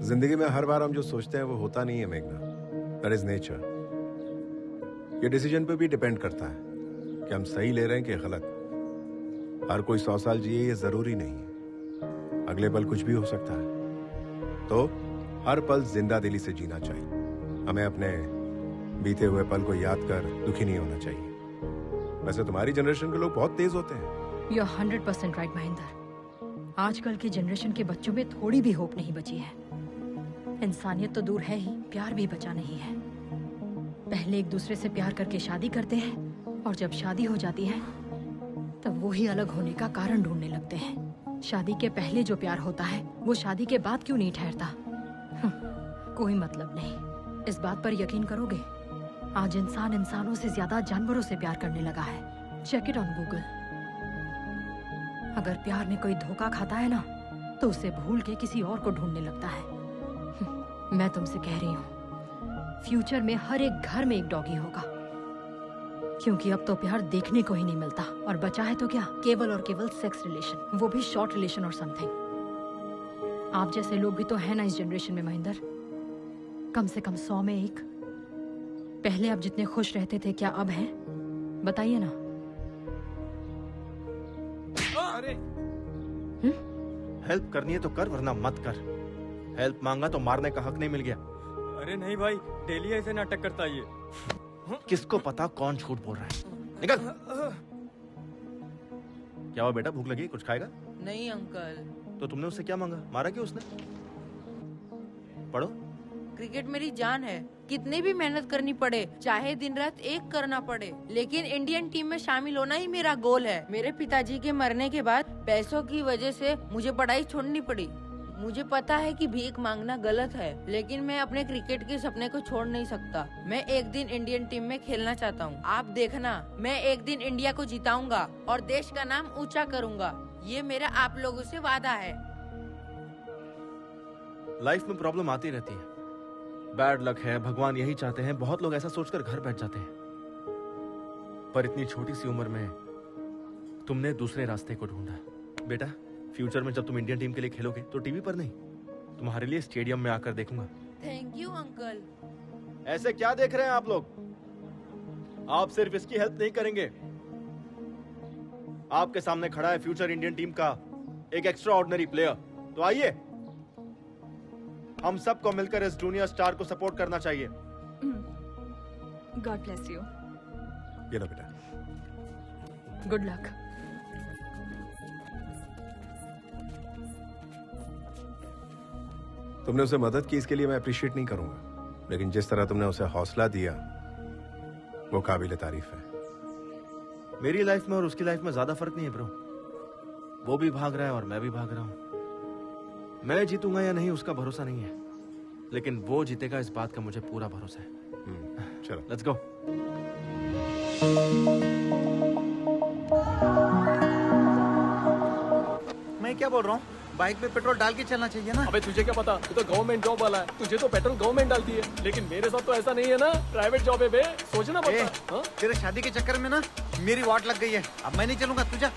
जिंदगी में हर बार हम जो सोचते हैं वो होता नहीं है मेघना। That is nature. ये डिसीजन पे भी डिपेंड करता है कि हम सही ले रहे हैं कि गलत। हर कोई 100 साल जिए ये जरूरी नहीं है, अगले पल कुछ भी हो सकता है। तो हर पल जिंदा दिली से जीना चाहिए। हमें अपने बीते हुए पल को याद कर दुखी नहीं होना चाहिए। वैसे तुम्हारी जनरेशन के लोग बहुत तेज होते हैं। You're 100% right Mahendra. आजकल के जनरेशन के बच्चों में थोड़ी भी होप नहीं बची है। इंसानियत तो दूर है ही, प्यार भी बचा नहीं है। पहले एक दूसरे से प्यार करके शादी करते हैं और जब शादी हो जाती है तब वो ही अलग होने का कारण ढूंढने लगते हैं। शादी के पहले जो प्यार होता है वो शादी के बाद क्यों नहीं ठहरता? कोई मतलब नहीं। इस बात पर यकीन करोगे, आज इंसान इंसानों से ज्यादा जानवरों से प्यार करने लगा है। Check it on Google. अगर प्यार में कोई धोखा खाता है ना तो उसे भूल के किसी और को ढूंढने लगता है। मैं तुमसे कह रही हूँ, फ्यूचर में हर एक घर में एक डॉगी होगा, क्योंकि अब तो प्यार देखने को ही नहीं मिलता। और बचा है तो क्या, केवल और केवल सेक्स रिलेशन, वो भी शॉर्ट रिलेशन और समथिंग। आप जैसे लोग भी तो है ना इस जनरेशन में महेंद्र, कम से कम 100 में एक। पहले आप जितने खुश रहते थे, क्या अब हैं? बताइए ना। अरे हेल्प करनी है तो कर, वरना मत कर। हेल्प मांगा तो मारने का हक नहीं मिल गया। अरे नहीं भाई, डेली ऐसे नाटक करता है ये। किसको पता कौन झूठ बोल रहा है। निकल। क्या हुआ बेटा, भूख लगी, कुछ खाएगा? नहीं अंकल। तो तुमने उससे क्या मांगा, मारा क्यों उसने? पढ़ो। क्रिकेट मेरी जान है, कितनी भी मेहनत करनी पड़े, चाहे दिन रात एक करना पड़े, लेकिन इंडियन टीम में शामिल होना ही मेरा गोल है। मेरे पिताजी के मरने के बाद पैसों की वजह से मुझे पढ़ाई छोड़नी पड़ी। मुझे पता है कि भीख मांगना गलत है, लेकिन मैं अपने क्रिकेट के सपने को छोड़ नहीं सकता। मैं एक दिन इंडियन टीम में खेलना चाहता हूँ। आप देखना, मैं एक दिन इंडिया को जिताऊंगा और देश का नाम ऊंचा करूंगा। ये मेरा आप लोगों से वादा है। लाइफ में प्रॉब्लम आती रहती है, बैड लक है, भगवान यही चाहते हैं। बहुत लोग ऐसा सोचकर घर बैठ जाते हैं, पर इतनी छोटी सी उम्र में तुमने दूसरे रास्ते को ढूंढा। बेटा, फ्यूचर में जब तुम इंडियन टीम के लिए खेलोगे तो टीवी पर नहीं, तुम्हारे लिए स्टेडियम में आकर देखूंगा। Thank you uncle. ऐसे क्या देख रहे हैं आप लोग? आप सिर्फ इसकी हेल्प नहीं करेंगे, आपके सामने खड़ा है फ्यूचर इंडियन टीम का एक एक्स्ट्रा ऑर्डिनरी प्लेयर। तो आइए, हम सबको मिलकर इस जूनियर स्टार को सपोर्ट करना चाहिए। God bless you. ये लो बेटा। Good luck. तुमने उसे मदद की, इसके लिए मैं अप्रिशिएट नहीं करूंगा, लेकिन जिस तरह तुमने उसे हौसला दिया वो काबिल तारीफ है। मेरी लाइफ में और उसकी लाइफ में ज्यादा फर्क नहीं है ब्रो। वो भी भाग रहा है और मैं भी भाग रहा हूं। मैं जीतूंगा या नहीं उसका भरोसा नहीं है, लेकिन वो जीतेगा इस बात का मुझे पूरा भरोसा है। चलो लेट्स गो। मैं क्या बोल रहा हूँ, बाइक में पेट्रोल डाल के चलना चाहिए ना। अबे तुझे क्या पता, तू तो गवर्नमेंट जॉब वाला है, तुझे तो पेट्रोल गवर्नमेंट डालती है, लेकिन मेरे साथ तो ऐसा नहीं है ना, प्राइवेट जॉब है बे, सोचना पड़ता है। तेरे शादी के चक्कर में ना मेरी वाट लग गई है, अब मैं नहीं चलूंगा, तू जा।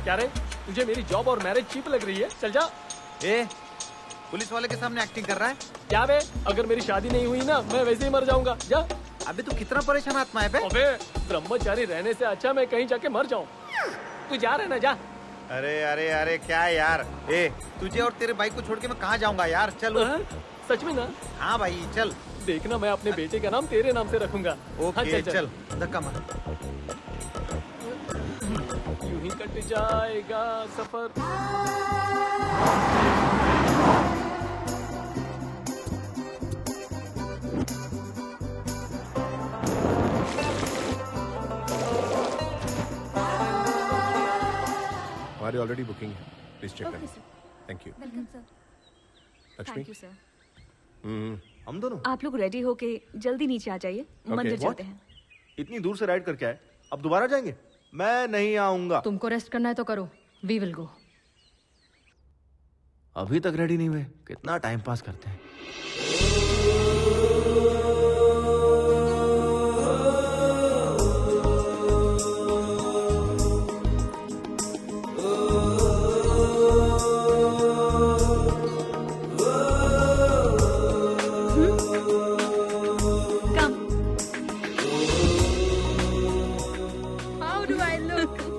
क्या रे, तुझे मेरी जॉब और मैरिज चीप लग रही है? चल जा। पुलिस वाले के सामने एक्टिंग कर रहा है क्या बे? अगर मेरी शादी नहीं हुई ना, मैं वैसे ही मर जाऊंगा। जा। अबे तू कितना परेशान आत्मा है बे? अबे ब्रह्मचारी रहने से अच्छा मैं कहीं जाके मर जाऊं। तू जा रहे ना, जा। अरे अरे अरे क्या यार, तुझे और तेरे बाइक को छोड़ के मैं कहाँ जाऊंगा यार, चल। सच में ना? हाँ भाई चल। देखना, मैं अपने बेटे का नाम तेरे नाम से रखूंगा। ओके चल, धक्का मार। यूं ही कट जाएगा सफर। हमारी ऑलरेडी बुकिंग है, प्लीज चेक करें। Thank you. Welcome sir. Lakshmi. Thank you sir. हम दोनों आप लोग रेडी होके जल्दी नीचे आ जाइए, मंदिर चलते हैं। इतनी दूर से राइड करके आए, अब दोबारा जाएंगे? मैं नहीं आऊंगा। तुमको रेस्ट करना है तो करो, वी विल गो। अभी तक रेडी नहीं हुए, कितना टाइम पास करते हैं।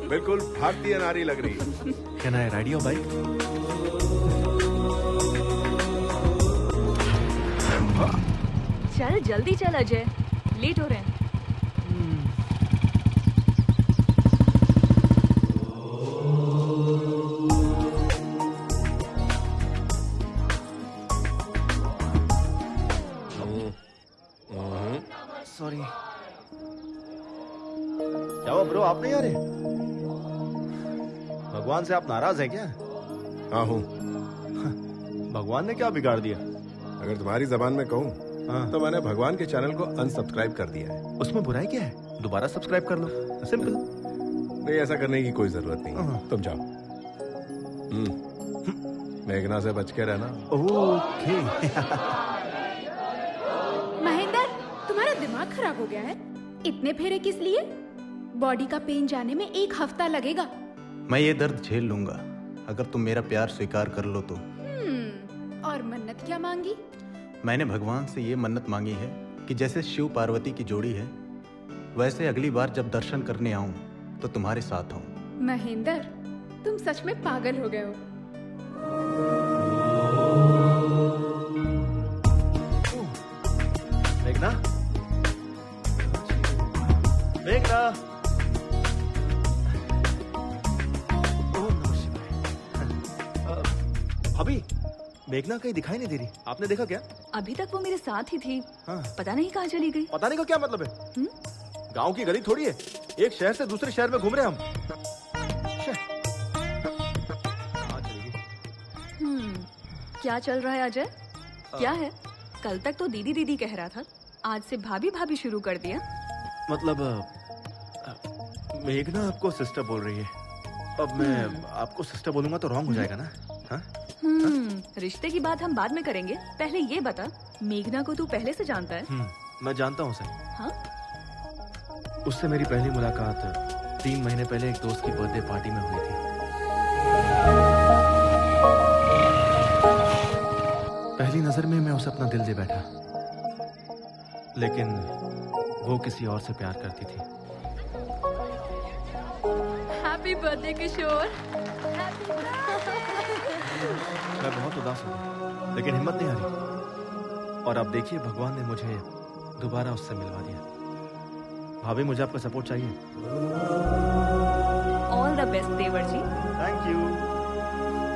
बिल्कुल भारतीय नारी लग रही है। Can I ride your bike? चल जल्दी चल अजय, लेट हो रहे हैं। सॉरी। क्या हुआ ब्रो, आप नहीं आ रहे? भगवान से आप नाराज हैं क्या? हाँ हूँ। भगवान ने क्या बिगाड़ दिया? अगर तुम्हारी जबान में कहूँ तो मैंने भगवान के चैनल को अनसब्सक्राइब कर दिया है। उसमें बुराई क्या है? दोबारा सब्सक्राइब कर लो, सिंपल। नहीं, ऐसा करने की कोई जरूरत नहीं, तुम जाओ। मेघना से बच के रहना। ओके। महेंद्र, तुम्हारा दिमाग खराब हो गया है? इतने फेरे किस लिए? बॉडी का पेन जाने में 1 हफ्ता लगेगा। मैं ये दर्द झेल लूंगा अगर तुम मेरा प्यार स्वीकार कर लो तो। और मन्नत क्या मांगी? मैंने भगवान से ये मन्नत मांगी है कि जैसे शिव पार्वती की जोड़ी है वैसे अगली बार जब दर्शन करने आऊं तो तुम्हारे साथ हूं। महेंद्र, तुम सच में पागल हो गए हो। मेघना, मेघना। ओम नमः शिवाय। भाभी, मेघना कहीं दिखाई नहीं दे रही, आपने देखा क्या? अभी तक वो मेरे साथ ही थी। हाँ। पता नहीं कहाँ चली गई। पता नहीं का क्या मतलब है? गांव की गली थोड़ी है, एक शहर से दूसरे शहर में घूम रहे हम। क्या चल रहा है अजय? क्या है? कल तक तो दीदी दीदी कह रहा था, आज से भाभी भाभी शुरू कर दिया। मतलब मेघना आपको सिस्टर बोल रही है। अब मैं आपको सिस्टर बोलूंगा तो रॉन्ग हो जाएगा ना? हाँ? रिश्ते की बात हम बाद में करेंगे, पहले ये बता, मेघना को तू पहले से जानता है? मैं जानता हूँ उसे। हाँ? उससे मेरी पहली मुलाकात 3 महीने पहले एक दोस्त की बर्थडे पार्टी में हुई थी। पहली नजर में मैं उसे अपना दिल दे बैठा, लेकिन वो किसी और से प्यार करती थी। हैप्पी बर्थडे किशोर। मैं बहुत उदास हूँ, लेकिन हिम्मत नहीं आ रही। और अब देखिए, भगवान ने मुझे दोबारा उससे मिलवा दिया। भाभी, मुझे आपका सपोर्ट चाहिए। ऑल द बेस्ट देवर जी। Thank you.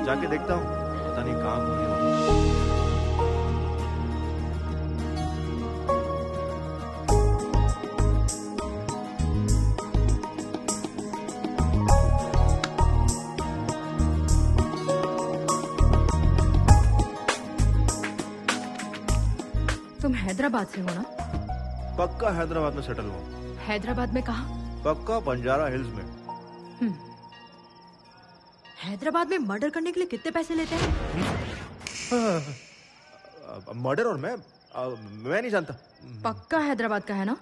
जाके देखता हूँ, पता नहीं कहाँ घूमी होगी। तुम हैदराबाद से हो ना? पक्का हैदराबाद में सेटल हुआ। हैदराबाद में कहाँ? पक्का बंजारा हिल्स में। हैदराबाद में मर्डर करने के लिए कितने पैसे लेते हैं? मर्डर? और मैं नहीं जानता। पक्का हैदराबाद का है ना?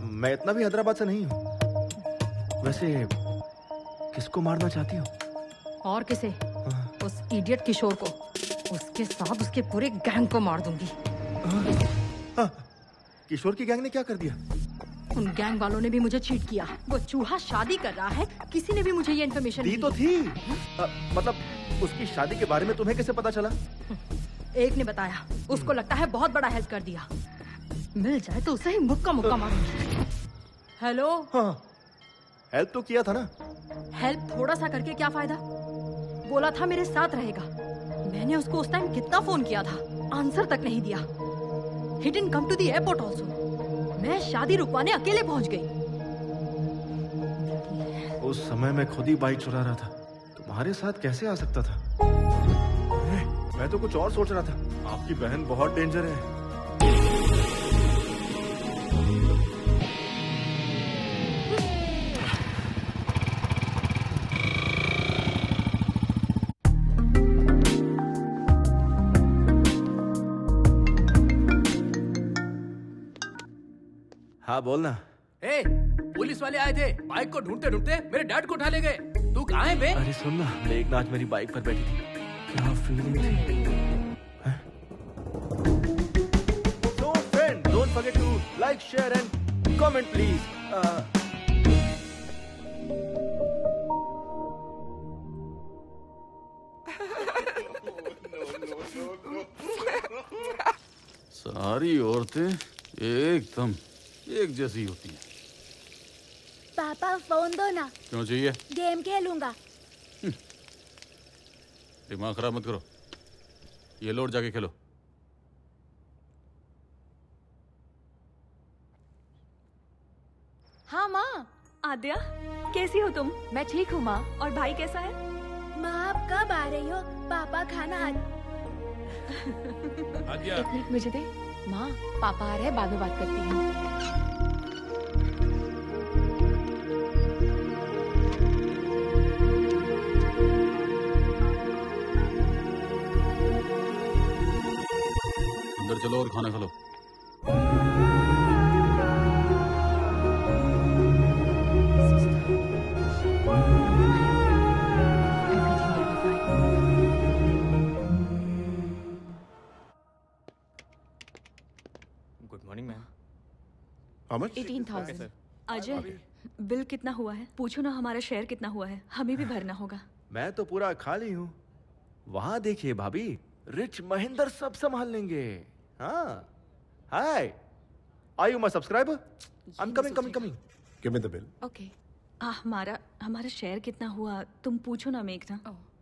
मैं इतना भी हैदराबाद से नहीं हूँ। वैसे किसको मारना चाहती हो? और किसे? उस इडियट किशोर को। उसके साथ उसके पूरे गैंग को मार दूंगी। किशोर की गैंग ने क्या कर दिया? उन गैंग वालों ने भी मुझे चीट किया। वो चूहा शादी कर रहा है, किसी ने भी मुझे ये इन्फॉर्मेशन दी तो थी। मतलब उसकी शादी के बारे में तुम्हें कैसे पता चला? एक ने बताया। उसको लगता है बहुत बड़ा हेल्प कर दिया। मिल जाए तो उसे ही मुक्का मुक्का मारूंगी। हेलो। हाँ, हेल्प तो किया था ना। हेल्प थोड़ा सा करके क्या फायदा? बोला था मेरे साथ रहेगा। मैंने उसको उस टाइम कितना फोन किया था, आंसर तक नहीं दिया। He didn't come to the airport also. मैं शादी रुकवाने अकेले पहुंच गई। उस समय मैं खुद ही बाइक चुरा रहा था, तुम्हारे साथ कैसे आ सकता था? मैं तो कुछ और सोच रहा था। आपकी बहन बहुत डेंजर है। हाँ बोलना। ए, पुलिस वाले आए थे, बाइक को ढूंढते ढूंढते मेरे डैड को उठा ले गए। तू कहाँ है बे? अरे सुन ना, मेघना आज मेरी बाइक पर बैठी थी, क्या फीलिंग थी। So friend, don't forget to like, share and comment please. सारी औरतें एकदम एक जैसी होती हैं। पापा फोन दो ना। क्यों चाहिए? गेम खेलूंगा। दिमाग खराब मत करो, ये लोड जाके खेलो। हाँ माँ। आद्या, कैसी हो तुम? मैं ठीक हूँ माँ। और भाई कैसा है? माँ आप कब आ रही हो? पापा खाना एक मिनट मुझे दे। माँ पापा आ रहे हैं, बाद में बात करती हूँ। अंदर चलो और खाना खा लो। Good morning ma'am. How much? 18,000। Ajay, bill कितना हुआ है? पूछो ना हमारा शेयर कितना हुआ है, हमें भी भरना होगा। मैं तो पूरा खाली हूँ। वहां देखिए भाभी, रिच महेंद्र सब संभाल लेंगे। हाँ, hi, are you my subscriber? I am coming. Give me the bill. Okay. हमारा शेयर कितना हुआ तुम पूछो ना मेघना,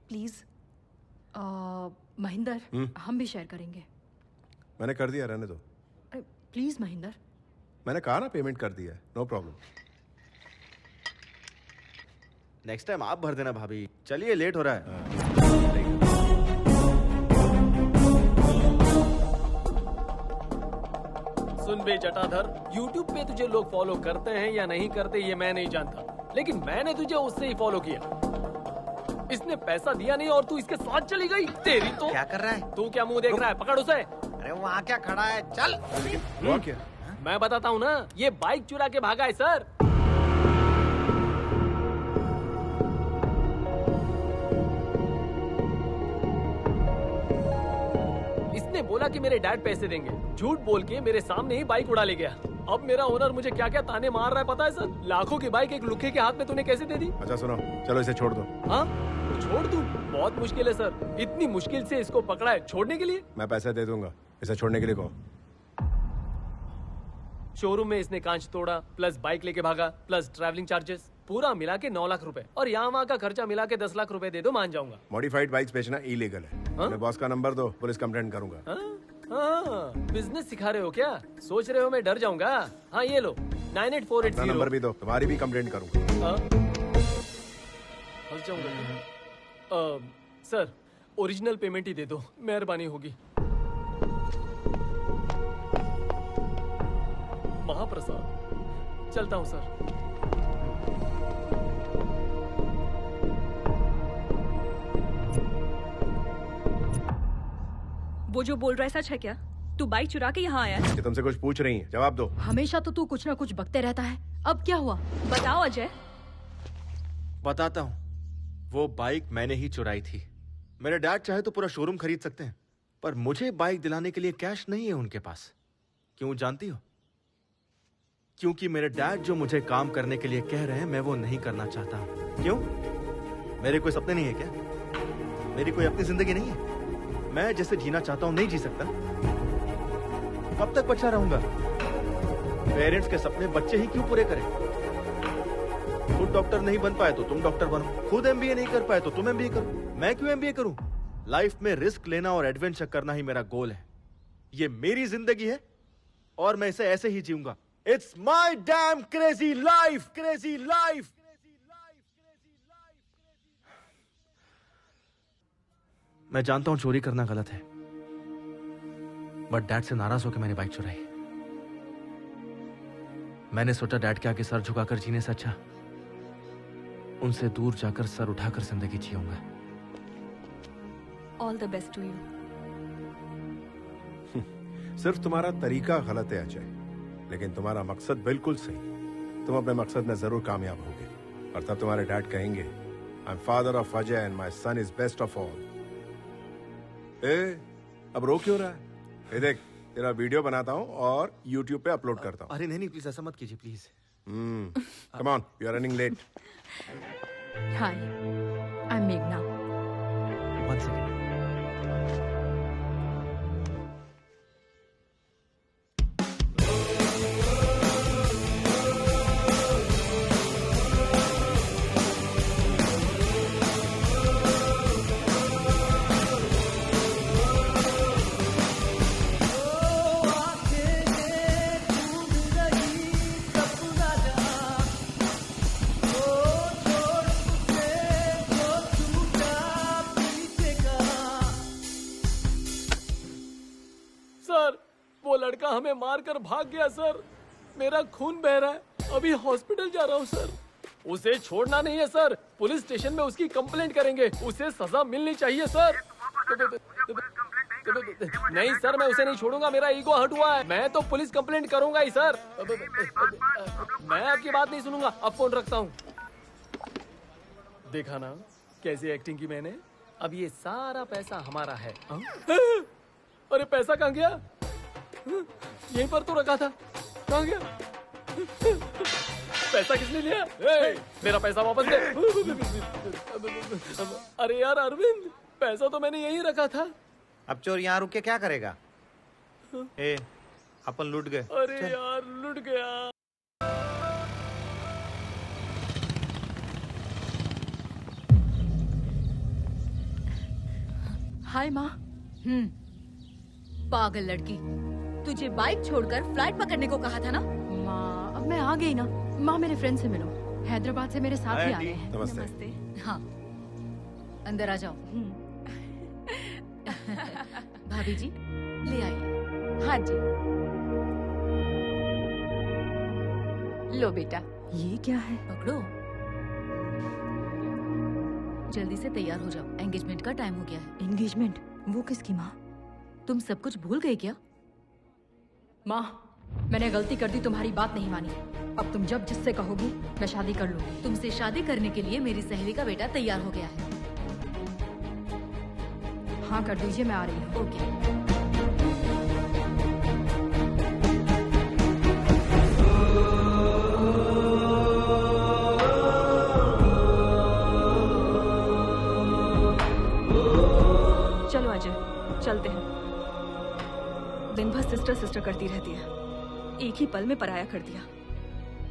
प्लीज। महेंद्र, हम भी शेयर करेंगे। मैंने कर दिया, रहने दो। प्लीज महेंद्र। मैंने कहा ना पेमेंट कर दिया है, नो प्रॉब्लम। नेक्स्ट टाइम आप भर देना भाभी। चलिए लेट हो रहा है। सुन बे जटाधर, YouTube पे तुझे लोग फॉलो करते हैं या नहीं करते ये मैं नहीं जानता, लेकिन मैंने तुझे उससे ही फॉलो किया। इसने पैसा दिया नहीं और तू इसके साथ चली गई। तेरी तो क्या कर रहा है? तू क्या मुंह देख रहा है? पकड़ उसे। अरे वहाँ क्या खड़ा है? चल। हुआ क्या? मैं बताता हूँ ना, ये बाइक चुरा के भागा है सर। इसने बोला कि मेरे डैड पैसे देंगे, झूठ बोल के मेरे सामने ही बाइक उड़ा ले गया। अब मेरा ओनर मुझे क्या क्या ताने मार रहा है पता है सर? लाखों की बाइक एक लुखे के हाथ में तूने कैसे दे दी? अच्छा सुनो, चलो इसे छोड़ दो। हाँ छोड़ दूं? बहुत मुश्किल है सर, इतनी मुश्किल से इसको पकड़ा है, छोड़ने के लिए? मैं पैसे दे दूंगा, इसे छोड़ने के लिए कहो। शोरूम में इसने कांच तोड़ा, प्लस बाइक लेके भागा, प्लस ट्रैवलिंग चार्जेस, पूरा मिला के 9 लाख रुपए, और यहाँ वहाँ का खर्चा मिला के 10 लाख रुपए दे दो, मान जाऊंगा। मॉडिफाइड बाइक्स बेचना इलीगल है। अपने बॉस का नंबर दो, पुलिस कंप्लेंट करूंगा। बिजनेस सिखा रहे हो क्या? सोच रहे हो मैं डर जाऊंगा? हाँ ये लो, 98480। नंबर भी दो, तुम्हारी भी कंप्लेंट करूंगा। फंस जाऊंगा। सर ओरिजिनल पेमेंट ही दे दो, मेहरबानी होगी। महाप्रसाद, चलता हूँ सर। वो जो बोल रहा है सच है क्या? तू बाइक चुरा के यहाँ आया है? कि तुमसे कुछ पूछ रही है, जवाब दो। हमेशा तो तू कुछ ना कुछ बकते रहता है, अब क्या हुआ? बताओ अजय। बताता हूँ, वो बाइक मैंने ही चुराई थी। मेरे डैड चाहे तो पूरा शोरूम खरीद सकते हैं, पर मुझे बाइक दिलाने के लिए कैश नहीं है उनके पास। क्यों जानती हो? क्योंकि मेरे डैड जो मुझे काम करने के लिए कह रहे हैं, मैं वो नहीं करना चाहता हूं। क्यों? मेरे कोई सपने नहीं है क्या? मेरी कोई अपनी जिंदगी नहीं है? मैं जैसे जीना चाहता हूं नहीं जी सकता? कब तक बच्चा रहूंगा? पेरेंट्स के सपने बच्चे ही क्यों पूरे करें? खुद डॉक्टर नहीं बन पाए तो तुम डॉक्टर बनो, खुद एमबीए नहीं कर पाए तो तुम एमबीए करो, मैं क्यों एमबीए करूं? लाइफ में रिस्क लेना और एडवेंचर करना ही मेरा गोल है। ये मेरी जिंदगी है और मैं इसे ऐसे ही जीऊंगा। It's my damn crazy life, crazy life. मैं जानता हूं चोरी करना गलत है, बट डैड से नाराज होकर मैंने बाइक चुराई। मैंने सोचा डैड के आगे सर झुकाकर जीने से अच्छा उनसे दूर जाकर सर उठाकर जिंदगी जीऊंगा। All the best to you. सिर्फ तुम्हारा तरीका गलत है अजय, लेकिन तुम्हारा मकसद बिल्कुल सही। तुम अपने मकसद में जरूर कामयाब होगे, और तब तुम्हारे डैड कहेंगे, I am father of Ajay and my son is best of all. अब रो क्यों रहा है? ये देख, तेरा वीडियो बनाता हूँ और YouTube पे अपलोड करता हूँ। अरे नहीं प्लीज ऐसा मत कीजिए please. Come on, you are running late. Hi, I am मेघना। One second. हमें मारकर भाग गया सर। मेरा खून बह रहा है, अभी हॉस्पिटल जा रहा हूँ सर। उसे छोड़ना नहीं है सर, पुलिस स्टेशन में उसकी कंप्लेंट करेंगे, उसे सजा मिलनी चाहिए सर। नहीं सर, मैं उसे नहीं छोड़ूंगा, मेरा ईगो हर्ट हुआ है। मैं तो पुलिस कंप्लेंट करूंगा ही सर। मैं आपकी बात नहीं सुनूंगा, अब फोन रखता हूँ। देखा ना कैसी एक्टिंग की मैंने। अब ये सारा पैसा हमारा है। अरे पैसा कहाँ गया? यहीं पर तो रखा था, कहाँ गया? पैसा किसने लिया? मेरा पैसा वापस दे। अरे यार अरविंद, पैसा तो मैंने यहीं रखा था। अब चोर यहाँ रुक के क्या करेगा? ए, अपन लूट गए। अरे यार लूट गया। हाय माँ। पागल लड़की, तुझे बाइक छोड़कर फ्लाइट पकड़ने को कहा था ना? माँ अब मैं आ गई ना। माँ मेरे फ्रेंड से मिलो, हैदराबाद से मेरे साथ ही आ रहे हैं। नमस्ते। हाँ अंदर आ जाओ। भाभी जी ले आइए। हाँ जी, लो बेटा। ये क्या है? पकड़ो, जल्दी से तैयार हो जाओ, एंगेजमेंट का टाइम हो गया है। एंगेजमेंट? वो किसकी माँ? तुम सब कुछ भूल गए क्या? माँ मैंने गलती कर दी, तुम्हारी बात नहीं मानी। अब तुम जब जिससे कहोगी मैं शादी कर लूंगी। तुमसे शादी करने के लिए मेरी सहेली का बेटा तैयार हो गया है। हाँ कर दीजिए, मैं आ रही हूँ। ओके। चलो अजय चलते हैं। दिन भर सिस्टर सिस्टर करती रहती है, एक ही पल में पराया कर दिया।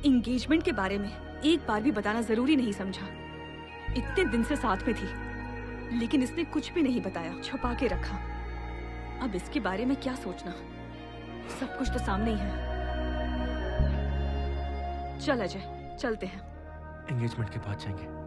इंगेजमेंट के बारे में एक बार भी बताना जरूरी नहीं समझा। इतने दिन से साथ में थी, लेकिन इसने कुछ भी नहीं बताया, छुपा के रखा। अब इसके बारे में क्या सोचना, सब कुछ तो सामने ही है। चल अजय चलते हैं। एंगेजमेंट के बाद जाएंगे।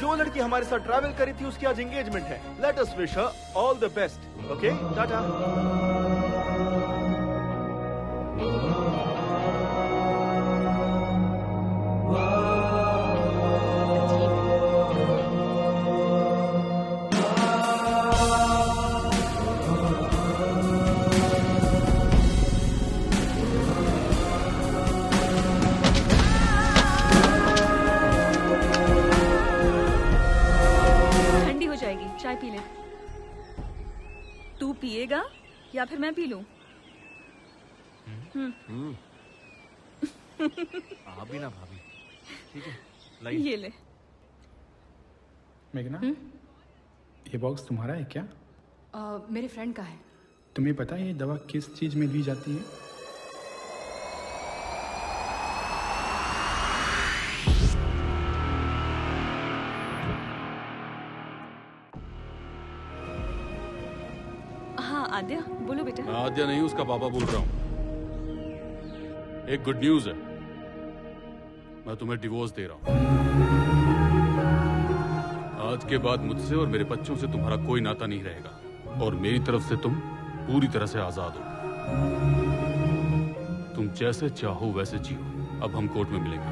जो लड़की हमारे साथ ट्रैवल करी थी उसकी आज एंगेजमेंट है। Let us wish her all the best. Okay Tata. चाय पी ले। तू पिएगा या फिर मैं पी लूं? आप भी ना भाभी। ठीक है लाइए। ये ले। मेघना, ये बॉक्स तुम्हारा है क्या? मेरे फ्रेंड का है। तुम्हें पता है ये दवा किस चीज में ली जाती है? आद्या बोलो बेटा। मैं आद्या नहीं, उसका पापा बोल रहा हूँ। एक गुड न्यूज है, मैं तुम्हें डिवोर्स दे रहा हूँ। आज के बाद मुझसे और मेरे बच्चों से तुम्हारा कोई नाता नहीं रहेगा और मेरी तरफ से तुम पूरी तरह से आजाद हो। तुम जैसे चाहो वैसे जियो। अब हम कोर्ट में मिलेंगे।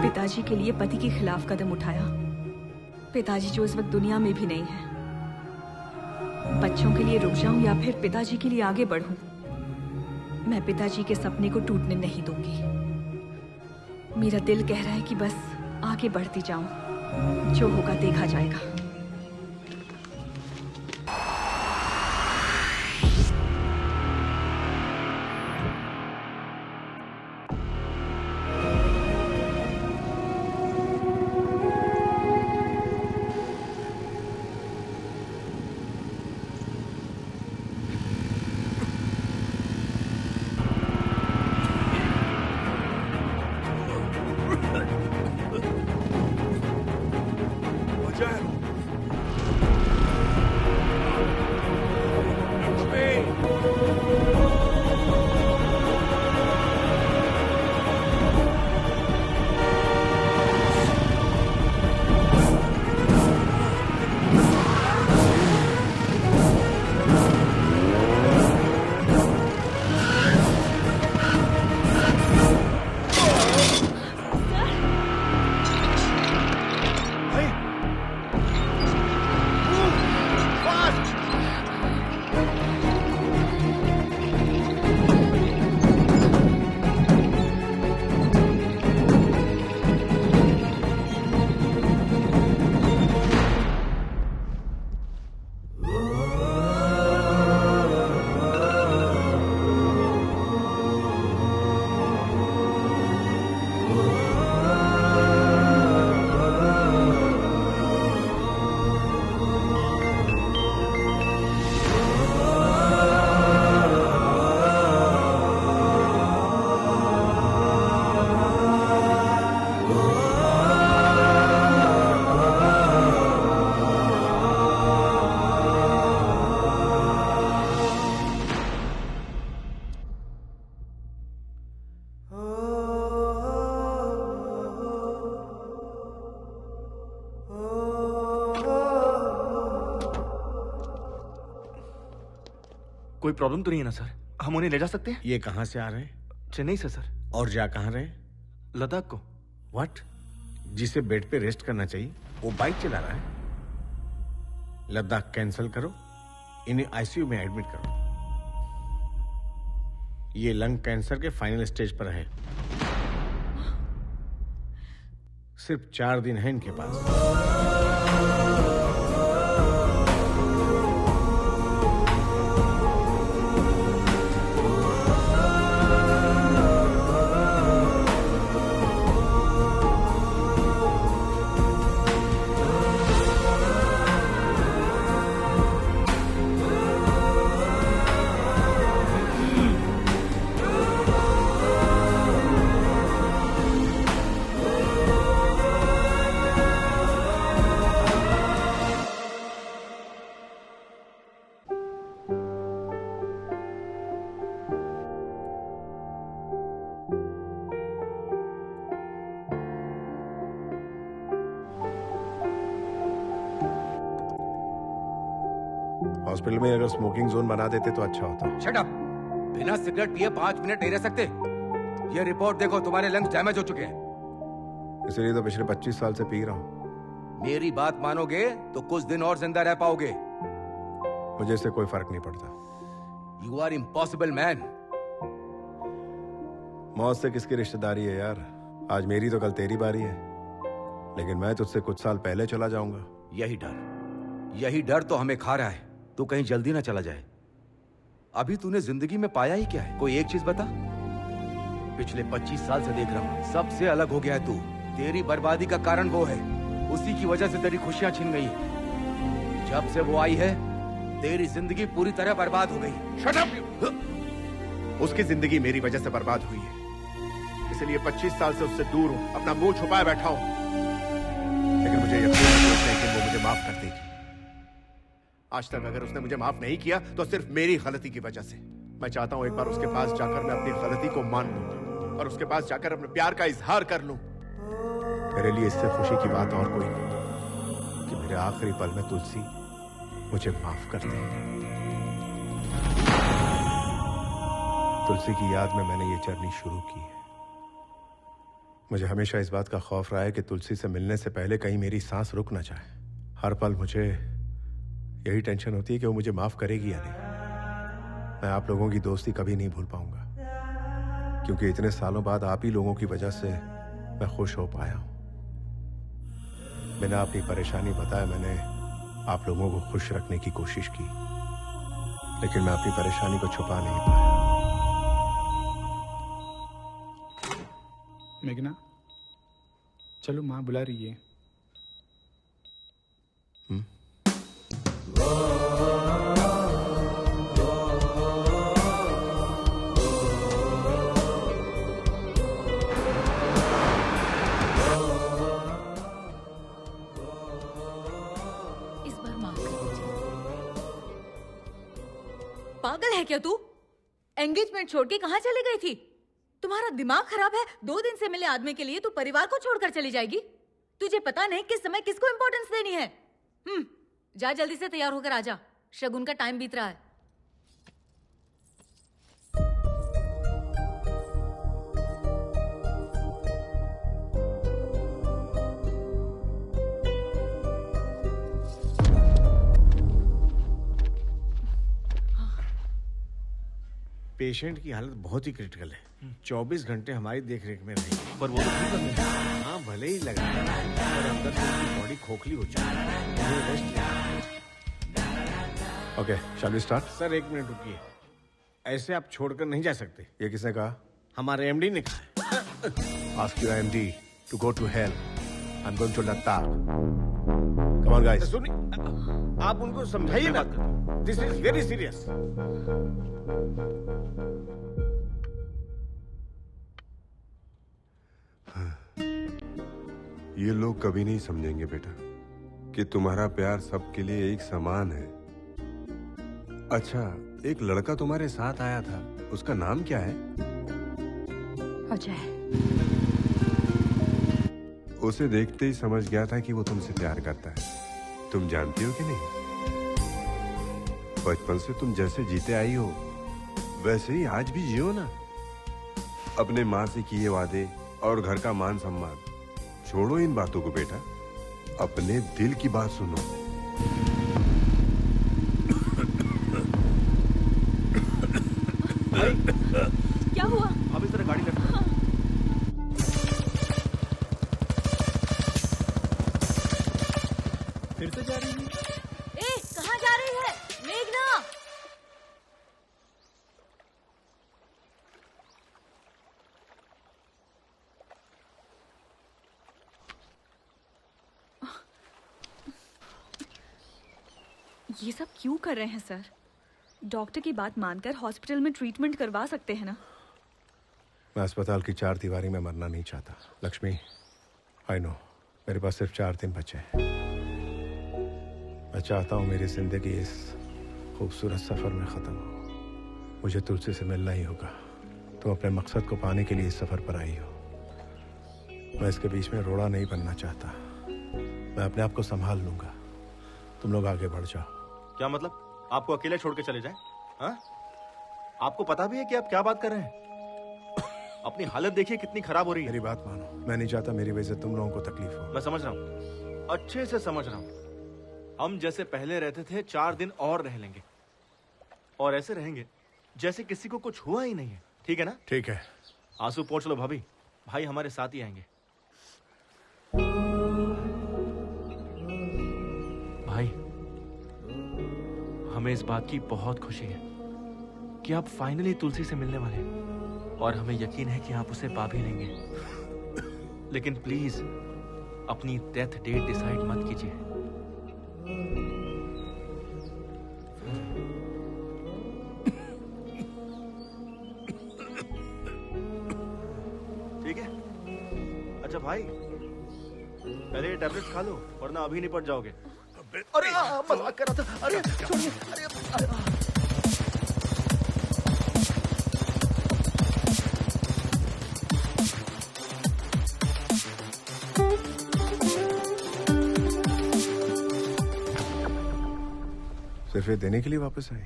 पिताजी के लिए पति के खिलाफ कदम उठाया। पिताजी जो इस वक्त दुनिया में भी नहीं है। बच्चों के लिए रुक जाऊं या फिर पिताजी के लिए आगे बढ़ूं? मैं पिताजी के सपने को टूटने नहीं दूंगी। मेरा दिल कह रहा है कि बस आगे बढ़ती जाऊं, जो होगा देखा जाएगा। कोई प्रॉब्लम तो नहीं है ना सर? हम उन्हें ले जा सकते हैं? ये कहाँ से आ रहे हैं? चेन्नई से सर। और जा कहाँ रहे? लद्दाख को। व्हाट? जिसे बेड पे रेस्ट करना चाहिए वो बाइक चला रहा है। लद्दाख कैंसिल करो, इन्हें आईसीयू में एडमिट करो। ये लंग कैंसर के फाइनल स्टेज पर है। सिर्फ 4 दिन है इनके पास। हॉस्पिटल में अगर स्मोकिंग जोन बना देते तो अच्छा होता। Shut up! बिना सिगरेट पिए 5 मिनट नहीं रह सकते। ये रिपोर्ट देखो, तुम्हारे लंग्स डैमेज हो चुके हैं। इसीलिए तो पिछले 25 साल से पी रहा हूँ। मेरी बात मानोगे तो कुछ दिन और जिंदा रह पाओगे। मुझे इससे कोई फर्क नहीं पड़ता। You are impossible man. मौत से किसकी रिश्तेदारी है यार? आज मेरी तो कल तेरी बारी है, लेकिन मैं तुझसे कुछ साल पहले चला जाऊंगा। यही डर तो हमें खा रहा है। तू कहीं जल्दी ना चला जाए। अभी तूने जिंदगी में पाया ही क्या है? कोई एक चीज बता। पिछले 25 साल से देख रहा हूं, सबसे अलग हो गया है तू। तेरी बर्बादी का कारण वो है, उसी की वजह से तेरी खुशियां छिन गई। जब से वो आई है, तेरी जिंदगी पूरी तरह बर्बाद हो गई। Shut up! उसकी जिंदगी मेरी वजह से बर्बाद हुई है, इसलिए 25 साल से उससे दूर हूं, अपना मुंह छुपाए बैठा हूं। लेकिन मुझे यकीन है कि वो मुझे माफ कर देगी। आज तक अगर उसने मुझे माफ नहीं किया तो सिर्फ मेरी गलती की वजह से। मैं चाहता हूं एक बार उसके पास जाकर मैं अपनी गलती को मान लूं और उसके पास जाकर अपने प्यार का इजहार कर लूं। मेरे लिए इससे खुशी की बात और कोई नहीं कि मेरे आखिरी पल में तुलसी मुझे माफ कर दे। तुलसी की याद में मैंने ये जर्नी शुरू की है। मुझे हमेशा इस बात का खौफ रहा है कि तुलसी से मिलने से पहले कहीं मेरी सांस रुक ना जाए। हर पल मुझे यही टेंशन होती है कि वो मुझे माफ करेगी या नहीं। मैं आप लोगों की दोस्ती कभी नहीं भूल पाऊंगा, क्योंकि इतने सालों बाद आप ही लोगों की वजह से मैं खुश हो पाया हूं। बिना अपनी परेशानी बताए मैंने आप लोगों को खुश रखने की कोशिश की, लेकिन मैं अपनी परेशानी को छुपा नहीं पाया। मेघना, चलो माँ बुला रही है। पागल है क्या तू? एंगेजमेंट छोड़ के कहाँ चली गई थी? तुम्हारा दिमाग खराब है? 2 दिन से मिले आदमी के लिए तू परिवार को छोड़कर चली जाएगी? तुझे पता नहीं किस समय किसको इंपॉर्टेंस देनी है। जा जल्दी से तैयार होकर आजा, शगुन का टाइम बीत रहा है। पेशेंट की हालत बहुत ही क्रिटिकल है। 24 घंटे हमारी देखरेख में रहेगी। पर वो तो ठीक है। हाँ भले ही लगा पर अंदर से उसकी बॉडी खोखली हो चुकी है। Rest okay, shall we start? Sir 1 minute रुकिए। ऐसे आप छोड़कर नहीं जा सकते। ये किसने कहा? हमारे एमडी ने कहा। Ask your MD to go to hell. I'm going to Ladakh. Come on, guys. सुनिए, आप उनको समझाइए ना। This is very serious. ये लोग कभी नहीं समझेंगे बेटा कि तुम्हारा प्यार सबके लिए एक समान है। अच्छा, एक लड़का तुम्हारे साथ आया था, उसका नाम क्या है? अजय। उसे देखते ही समझ गया था कि वो तुमसे प्यार करता है। तुम जानती हो कि नहीं? बचपन से तुम जैसे जीते आई हो वैसे ही आज भी जियो ना। अपने माँ से किए वादे और घर का मान सम्मान छोड़ो इन बातों को बेटा, अपने दिल की बात सुनो। क्या हुआ? अब इस तरह गाड़ी लटका। फिर से जा रही है? ए, कहाँ जा रही है मेघना? ये सब क्यों कर रहे हैं सर? डॉक्टर की बात मानकर हॉस्पिटल में ट्रीटमेंट करवा सकते हैं ना। मैं अस्पताल की 4 दीवारी में मरना नहीं चाहता लक्ष्मी। आई नो मेरे पास सिर्फ 4 दिन बचे हैं। मैं चाहता हूँ मेरी जिंदगी इस खूबसूरत सफर में खत्म हो। मुझे तुलसी से मिलना ही होगा। तुम अपने मकसद को पाने के लिए इस सफर पर आई हो। मैं इसके बीच में रोड़ा नहीं बनना चाहता। मैं अपने आप को संभाल लूंगा। तुम लोग आगे बढ़ जाओ। क्या मतलब? आपको अकेले छोड़ के चले जाएं? हाँ? आपको पता भी है कि आप क्या बात कर रहे हैं? अपनी हालत देखिए कितनी खराब हो रही है। मेरी बात मानो, मैं नहीं चाहता मेरी वजह से तुम लोगों को तकलीफ हो। मैं समझ रहा हूँ, अच्छे से समझ रहा हूँ। हम जैसे पहले रहते थे 4 दिन और रह लेंगे और ऐसे रहेंगे जैसे किसी को कुछ हुआ ही नहीं है। ठीक है ना? ठीक है। आंसू पोंछ लो भाभी, भाई हमारे साथ ही आएंगे। भाई हमें इस बात की बहुत खुशी है कि आप फाइनली तुलसी से मिलने वाले हैं और हमें यकीन है कि आप उसे पा भी लेंगे। लेकिन प्लीज अपनी डेथ डेट डिसाइड मत कीजिए। ठीक है? अच्छा भाई, पहले ये टैबलेट्स खा लो वरना अभी निपट जाओगे। अरे मजाक कर रहा था। अरे छोड़िए। अरे सिर्फ ये देने के लिए वापस आई?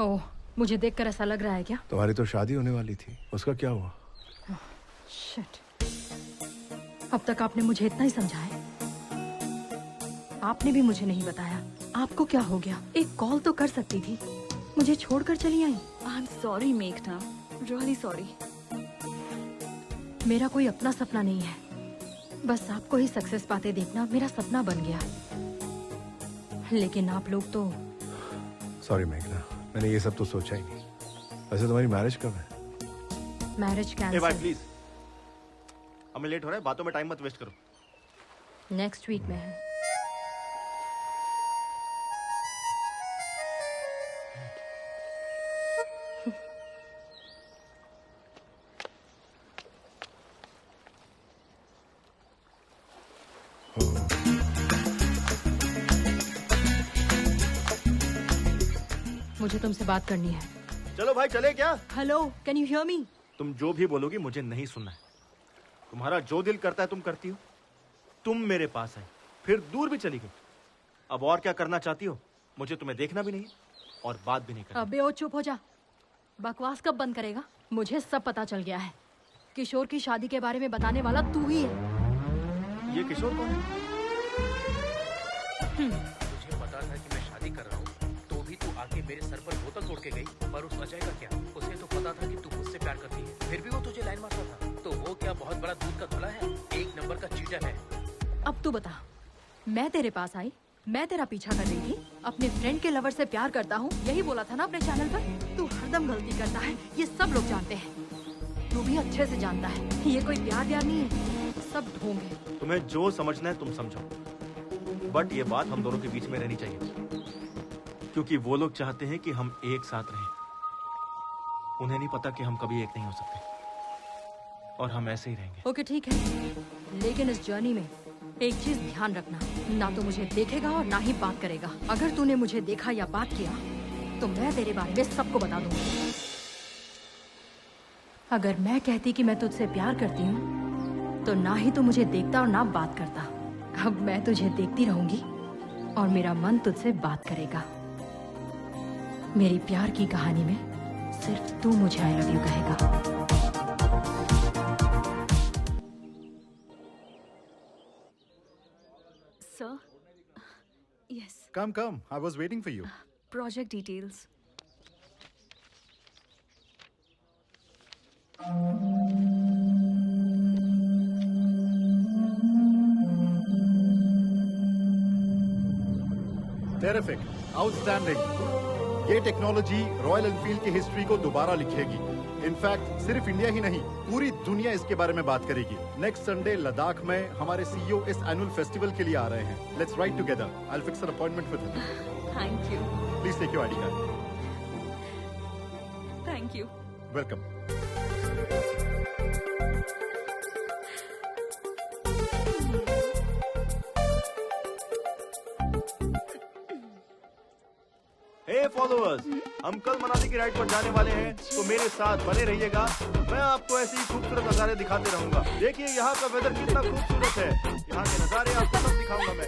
ओह, मुझे देखकर ऐसा लग रहा है क्या? तुम्हारी तो शादी होने वाली थी, उसका क्या हुआ? शिट। अब तक आपने मुझे इतना ही समझा है। आपने भी मुझे नहीं बताया आपको क्या हो गया। एक कॉल तो कर सकती थी। मुझे छोड़कर चली आई। आई एम सॉरी मेघना, रियली सॉरी। मेरा कोई अपना सपना नहीं है, बस आपको ही सक्सेस पाते देखना मेरा सपना बन गया। लेकिन आप लोग तो। सॉरी मेघना, मैंने ये सब तो सोचा ही नहीं। वैसे तुम्हारी मैरिज कब है? मैरिज भाई कैंसिल। प्लीज, हमें लेट हो रहा है, बातों में टाइम मत वेस्ट करो। नेक्स्ट वीक में है। मुझे तुमसे बात करनी है। चलो भाई चले क्या? Hello, can you hear me? तुम जो भी बोलोगी मुझे नहीं सुनना है। तुम्हारा जो दिल करता है तुम करती हो। तुम मेरे पास आई, फिर दूर भी चली गई। अब और क्या करना चाहती हो? मुझे तुम्हें देखना भी नहीं और बात भी नहीं करनी। अबे ओ चुप हो जा। बकवास कब बंद करेगा? मुझे सब पता चल गया है। किशोर की शादी के बारे में बताने वाला तू ही है। ये किशोर कौन है? मुझे पता था कि मैं शादी कर रहा हूँ, तो भी तू आके मेरे सर पर बोतल तोड़ के गई। पर उस अजय का क्या? उसे तो पता था कि तू मुझसे प्यार करती है, फिर भी वो तुझे लाइन मारता था। तो वो क्या बहुत बड़ा दूध का धुला है? 1 नंबर का चीटर है। अब तू बता, मैं तेरे पास आई, मैं तेरा पीछा कर रही थी, अपने फ्रेंड के लवर से प्यार करता हूँ, यही बोला था ना अपने चैनल पर। तू हरदम गलती करता है, ये सब लोग जानते हैं। तू भी अच्छे से जानता है ये कोई प्यार नहीं है, सब ढोंग है। तुम्हें जो समझना है तुम समझो, बट ये बात हम दोनों के बीच में रहनी चाहिए, क्योंकि वो लोग चाहते हैं कि हम एक साथ रहें। उन्हें नहीं पता कि हम कभी एक नहीं हो सकते और हम ऐसे ही रहेंगे। ओके ठीक है, लेकिन इस जर्नी में एक चीज ध्यान रखना, ना तो मुझे देखेगा और ना ही बात करेगा। अगर तूने मुझे देखा या बात किया तो मैं तेरे बारे में सबको बता दूंगी। अगर मैं कहती कि मैं तुझसे प्यार करती हूँ तो ना ही तू मुझे देखता और ना बात करता। अब मैं तुझे देखती रहूंगी और मेरा मन तुझसे बात करेगा। मेरी प्यार की कहानी में सिर्फ तू मुझे आई लव यू कहेगा। Sir, yes. Come, I was waiting for you. Project details. Terrific, outstanding. ये टेक्नोलॉजी रॉयल एनफील्ड की हिस्ट्री को दोबारा लिखेगी। इनफैक्ट सिर्फ इंडिया ही नहीं, पूरी दुनिया इसके बारे में बात करेगी। नेक्स्ट संडे लद्दाख में हमारे सीईओ इस एनुअल फेस्टिवल के लिए आ रहे हैं। Let's ride together. I will fix an appointment with him. Thank you. Please take your ID card. Thank you. Welcome. Hey followers, हम कल मनाली की राइड पर जाने वाले हैं, तो मेरे साथ बने रहिएगा। मैं आपको ऐसी ही खूबसूरत नजारे दिखाते रहूंगा। देखिए यहाँ का वेदर कितना खूबसूरत है। यहाँ के नजारे आपको सब दिखाऊंगा मैं।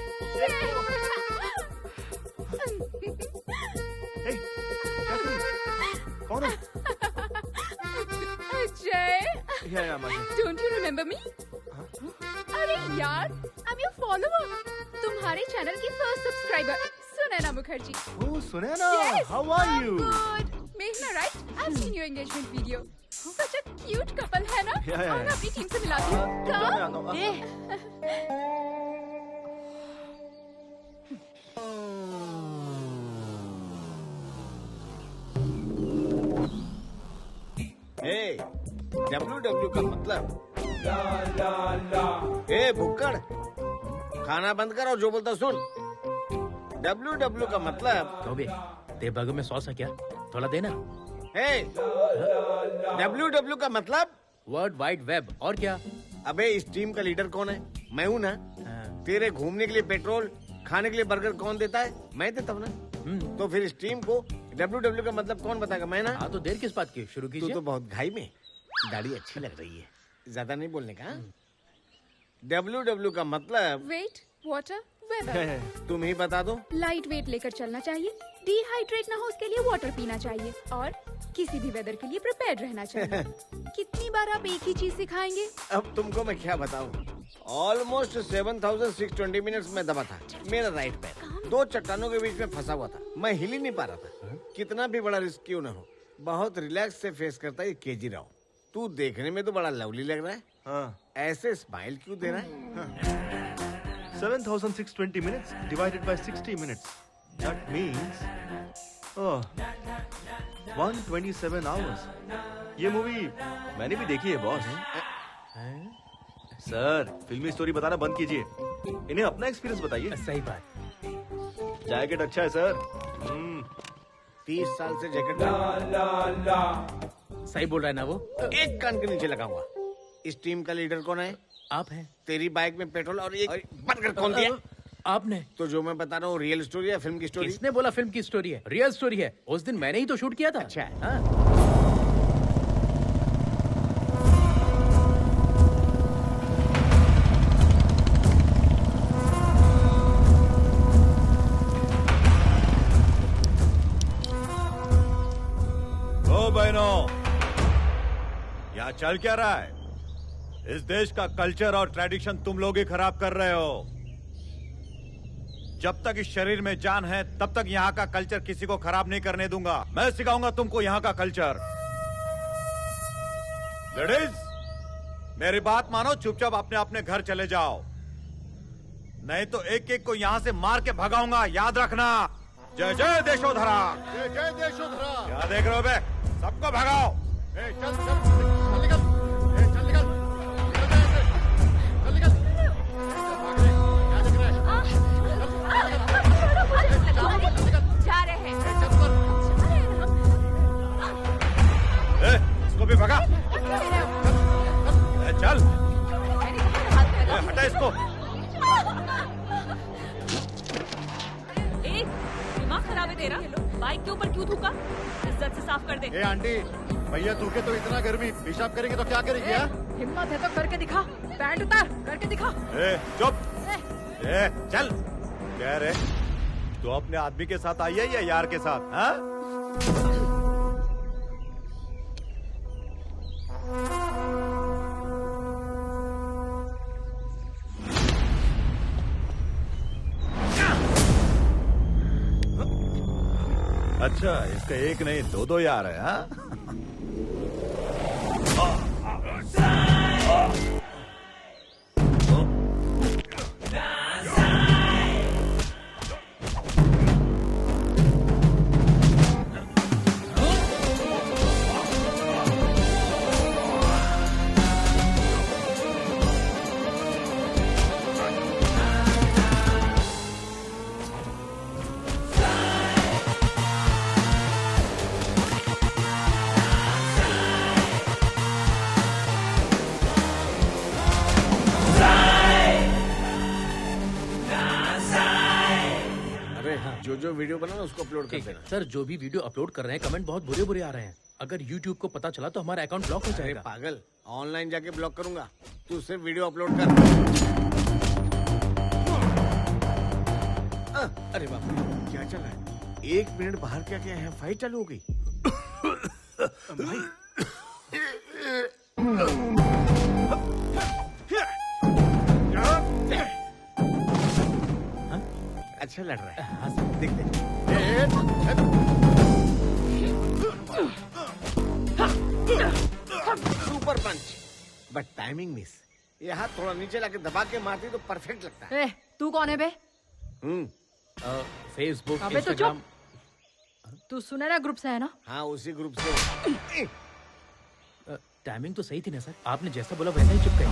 कौन है? अजय, या डोंट यू रिमेम्बर मी? अरे यार, आई एम योर फॉलोअर, तुम्हारे चैनल की first subscriber Sunaina Mukherjee. Oh, Sunena, how are you? Good. Meghna, right? I've seen your engagement video. Such a cute couple है ना? Yeah. और मैं अपनी टीम से मिलाती हूँ। Come. WW का मतलब भुक्कड़, खाना बंद कर और जो बोलता सुन। WW का मतलब बे, ते बर्गर में सॉस है क्या? थोड़ा देना। WW का मतलब वर्ल्ड वाइड वेब। और क्या? अबे इस टीम का लीडर कौन है? मैं हूँ ना। तेरे घूमने के लिए पेट्रोल, खाने के लिए बर्गर कौन देता है? मैं देता हूँ ना। तो फिर इस टीम को WW का मतलब कौन बताएगा? मैं ना। हाँ, तो देर किस बात की? शुरू कीजिए। तू तो बहुत घाई में। दाढ़ी अच्छी लग रही है, ज्यादा नहीं बोलने का। WW का मतलब वेट, वाटर, वेदर। तुम ही बता दो। लाइट वेट लेकर चलना चाहिए, डिहाइड्रेट ना हो उसके लिए वाटर पीना चाहिए, और किसी भी वेदर के लिए प्रिपेयर्ड रहना चाहिए। कितनी बार आप एक ही चीज सिखाएंगे? अब तुमको मैं क्या बताऊं? ऑलमोस्ट 7620 मिनट्स में दबा था। मेरा राइट पैर 2 चट्टानों के बीच में फंसा हुआ था। मैं हिल ही नहीं पा रहा था। कितना भी बड़ा रिस्क क्यों न हो, बहुत रिलैक्स से फेस करता है केजी राव। तू देखने में तो बड़ा लवली लग रहा है। हाँ। ऐसे स्माइल क्यों दे रहा है? 7620 minutes divided by 60 minutes. That means 127 hours. ये मूवी मैंने भी देखी है बॉस। सर, फिल्मी स्टोरी बताना बंद कीजिए, इन्हें अपना एक्सपीरियंस बताइए। सही बात। जैकेट अच्छा है सर। 30 साल से जैकेट सही बोल रहा है ना वो? एक कान के नीचे लगा हुआ। इस टीम का लीडर कौन है? आप हैं। तेरी बाइक में पेट्रोल और एक बर्गर कौन दिया? आपने। तो जो मैं बता रहा हूँ रियल स्टोरी है फिल्म की स्टोरी? किसने बोला फिल्म की स्टोरी है? रियल स्टोरी है। उस दिन मैंने ही तो शूट किया था। अच्छा। हाँ। ओ बहनों, यहाँ चल क्या रहा है? इस देश का कल्चर और ट्रेडिशन तुम लोग ही खराब कर रहे हो। जब तक इस शरीर में जान है तब तक यहाँ का कल्चर किसी को खराब नहीं करने दूंगा। मैं सिखाऊंगा तुमको यहाँ का कल्चर। लेडीज, मेरी बात मानो, चुपचाप अपने अपने घर चले जाओ, नहीं तो एक एक को यहाँ से मार के भगाऊंगा। याद रखना। जय जय देशोधरा। जय जय देशोधरा। क्या देख रहे हो बे? सबको भगाओ। चल चल चल निकल। चल निकल। जा रहे हैं। इसको भी भगा। चल, हटा इसको। दिमाग खराब है तेरा? बाइक के ऊपर क्यों थूका? इज्जत से साफ कर दे। ए आंटी, भैया थूके तो इतना गर्मी, पेशाब करेंगे तो क्या करेगी? हिम्मत है तो करके दिखा। पैंट उतार, करके दिखा। चुप। चल। कह रहे तो अपने आदमी के साथ आई है या यार के साथ? हाँ? अच्छा, इसका एक नहीं दो यार है, हाँ? जो वीडियो बना ना उसको अपलोड कर देना। सर जो भी वीडियो अपलोड कर रहे हैं कमेंट बहुत बुरे बुरे आ रहे हैं। अगर YouTube को पता चला तो हमारा अकाउंट ब्लॉक हो जाएगा। पागल, ऑनलाइन जाके ब्लॉक करूंगा, तू सिर्फ वीडियो अपलोड कर। अरे बाप रे, क्या चल रहा है? 1 मिनट बाहर क्या क्या है? फाइट चालू हो गई। अच्छा लड़ रहा है, देख दे। Super punch, but timing miss. ये हाथ थोड़ा नीचे लाके दबा के मारती तो परफेक्ट लगता है। तू कौन है बे? फेसबुक, अबे तो इंस्टाग्राम। तू सुनहरा ग्रुप से है ना? हाँ, उसी ग्रुप से। टाइमिंग तो सही थी ना सर, आपने जैसा बोला वैसा ही चिपकाई।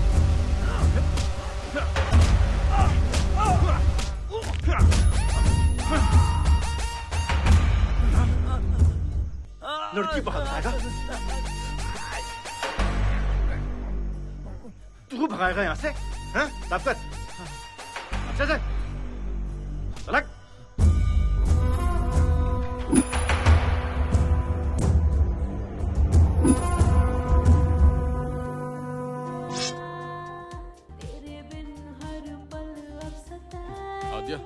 लड़की भाग जाएगा, तू भगाएगा यहाँ से? हैं? साफ कर, अच्छे से अलग। आद्या,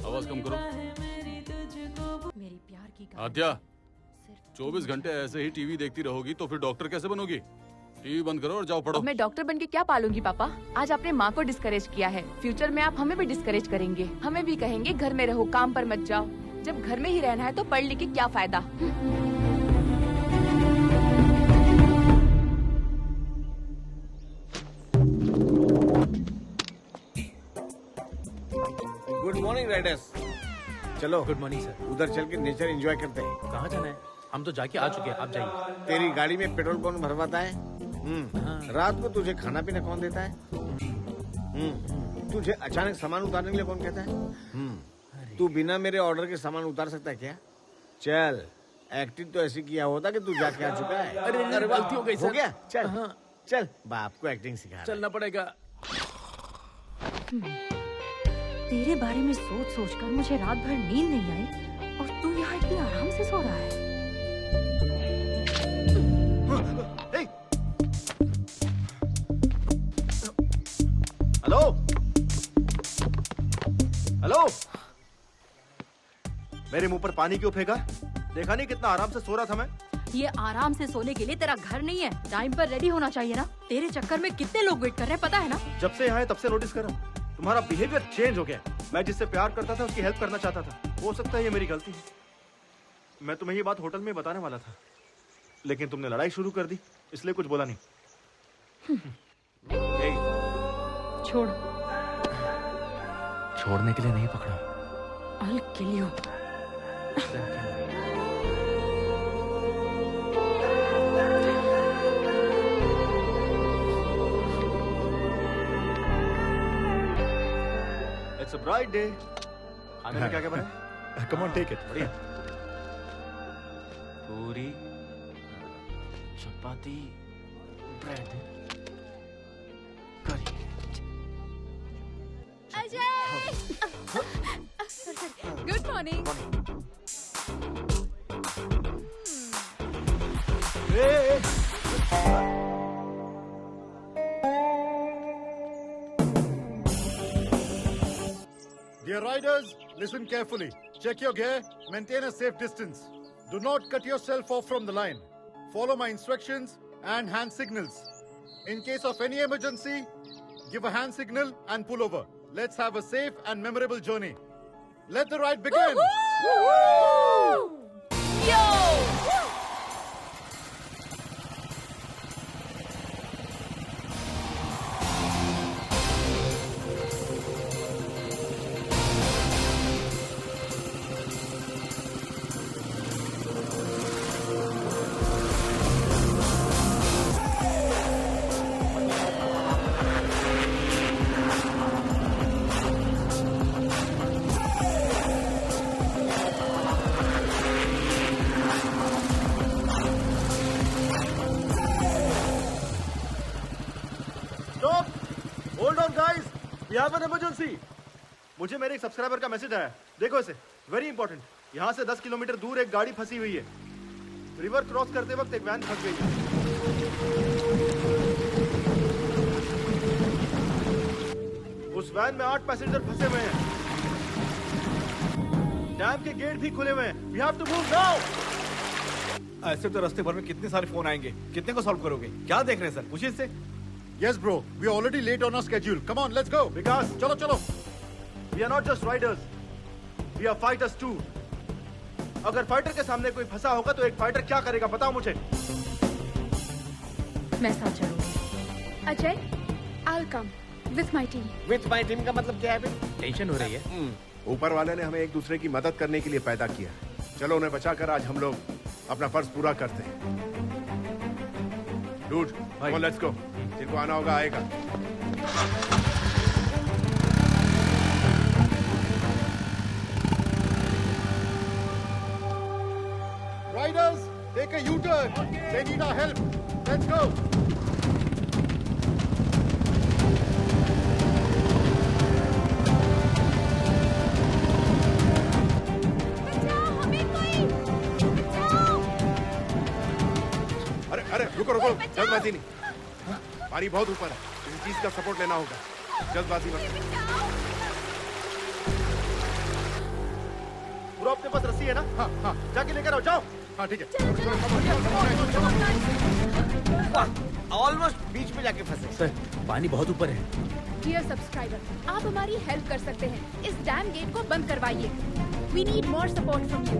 आवाज कम करो। मेरी प्यार की आद्या, 24 घंटे ऐसे ही टीवी देखती रहोगी तो फिर डॉक्टर कैसे बनोगी? टीवी बंद करो और जाओ पढ़ो। अब मैं डॉक्टर बन के क्या पालूंगी पापा? आज आपने माँ को डिस्करेज किया है, फ्यूचर में आप हमें भी डिस्करेज करेंगे। हमें भी कहेंगे घर में रहो, काम पर मत जाओ। जब घर में ही रहना है तो पढ़ लिख के क्या फायदा? Good morning Riders. चलो गुड मॉर्निंग सर। उधर चल के नेचर एंजॉय करते हैं। कहाँ जाना है? हम तो जाके आ चुके हैं, आप जाइए। तेरी गाड़ी में पेट्रोल कौन भरवाता है? रात को तुझे खाना पीना कौन देता है? तुझे अचानक सामान उतारने के लिए कौन कहता है? तू बिना मेरे ऑर्डर के सामान उतार सकता है क्या? चल, एक्टिंग तो ऐसी किया होता कि तू जाके आ चुका है। अरे गलती हो गई सर। हो गया? चल चल, बाप को एक्टिंग सिखा। चलना पड़ेगा। तेरे बारे में सोच सोच कर मुझे रात भर नींद नहीं आई और तू यहाँ इतनी आराम से सो रहा है। हेलो हेलो, मेरे मुंह पर पानी क्यों फेंका? देखा नहीं कितना आराम से सो रहा था मैं? ये आराम से सोने के लिए तेरा घर नहीं है, टाइम पर रेडी होना चाहिए ना। तेरे चक्कर में कितने लोग वेट कर रहे हैं पता है ना? जब से यहाँ है तब से नोटिस कर रहा हूँ, तुम्हारा बिहेवियर चेंज हो गया। मैं जिससे प्यार करता था उसकी हेल्प करना चाहता था। हो सकता है ये मेरी गलती है। मैं तुम्हें ये बात होटल में बताने वाला था, लेकिन तुमने लड़ाई शुरू कर दी, इसलिए कुछ बोला नहीं। छोड़। छोड़ने के लिए नहीं पकड़ा। I'll kill you. It's a bright day. खाने में क्या क्या बना? Come on, take it. बढ़िया। पूरी, चपाती, ब्रेड, करी। Good morning. Dear riders, listen carefully. Check your gear. Maintain a safe distance. Do not cut yourself off from the line. Follow my instructions and hand signals. In case of any emergency, give a hand signal and pull over. Let's have a safe and memorable journey. Let the ride begin. Yo! मुझे मेरे एक subscriber का message आया, देखो इसे, very important. यहाँ से 10 kilometre दूर एक गाड़ी फंसी हुई है। रिवर क्रॉस करते वक्त एक वैन फंस गई है। उस वैन में 8 पैसेंजर फंसे हुए हैं। डैम के गेट भी खुले हुए हैं। We have to move now! ऐसे तो रास्ते भर में कितने सारे फोन आएंगे, कितने को सॉल्व करोगे? क्या देख रहे हैं सर? पूछिए इससे। Yes bro, we are already late on our schedule. Come on, let's go. Vikas, चलो चलो। We are not just riders. We are fighters too. अगर फाइटर के सामने कोई फंसा होगा तो एक फाइटर क्या करेगा बताओ मुझे। मैं साथ चलूंगी। Ajay, I'll come with my team. With my team का मतलब क्या है बे? टेंशन हो रही है। ऊपर वाले ने हमें एक दूसरे की मदद करने के लिए पैदा किया। चलो उन्हें बचाकर आज हम लोग अपना फर्ज पूरा करते हैं। Dude, let's go. जिनको आना होगा आएगा। Riders, take a U-turn. They need our help. Let's go. अरे अरे रुको रुको, जल्दबाजी नहीं। पानी बहुत ऊपर है, किसी चीज का सपोर्ट लेना होगा। जल्दबाजी मत करो। पूरा अपने पास रस्सी है ना? हाँ हाँ, जाके लेकर आओ, जाओ। हाँ ठीक है। ऑलमोस्ट बीच में जाके फंसे। सर, पानी बहुत ऊपर है। डियर सब्सक्राइबर, आप हमारी हेल्प कर सकते हैं। इस डैम गेट को बंद करवाइए। We need more support from you.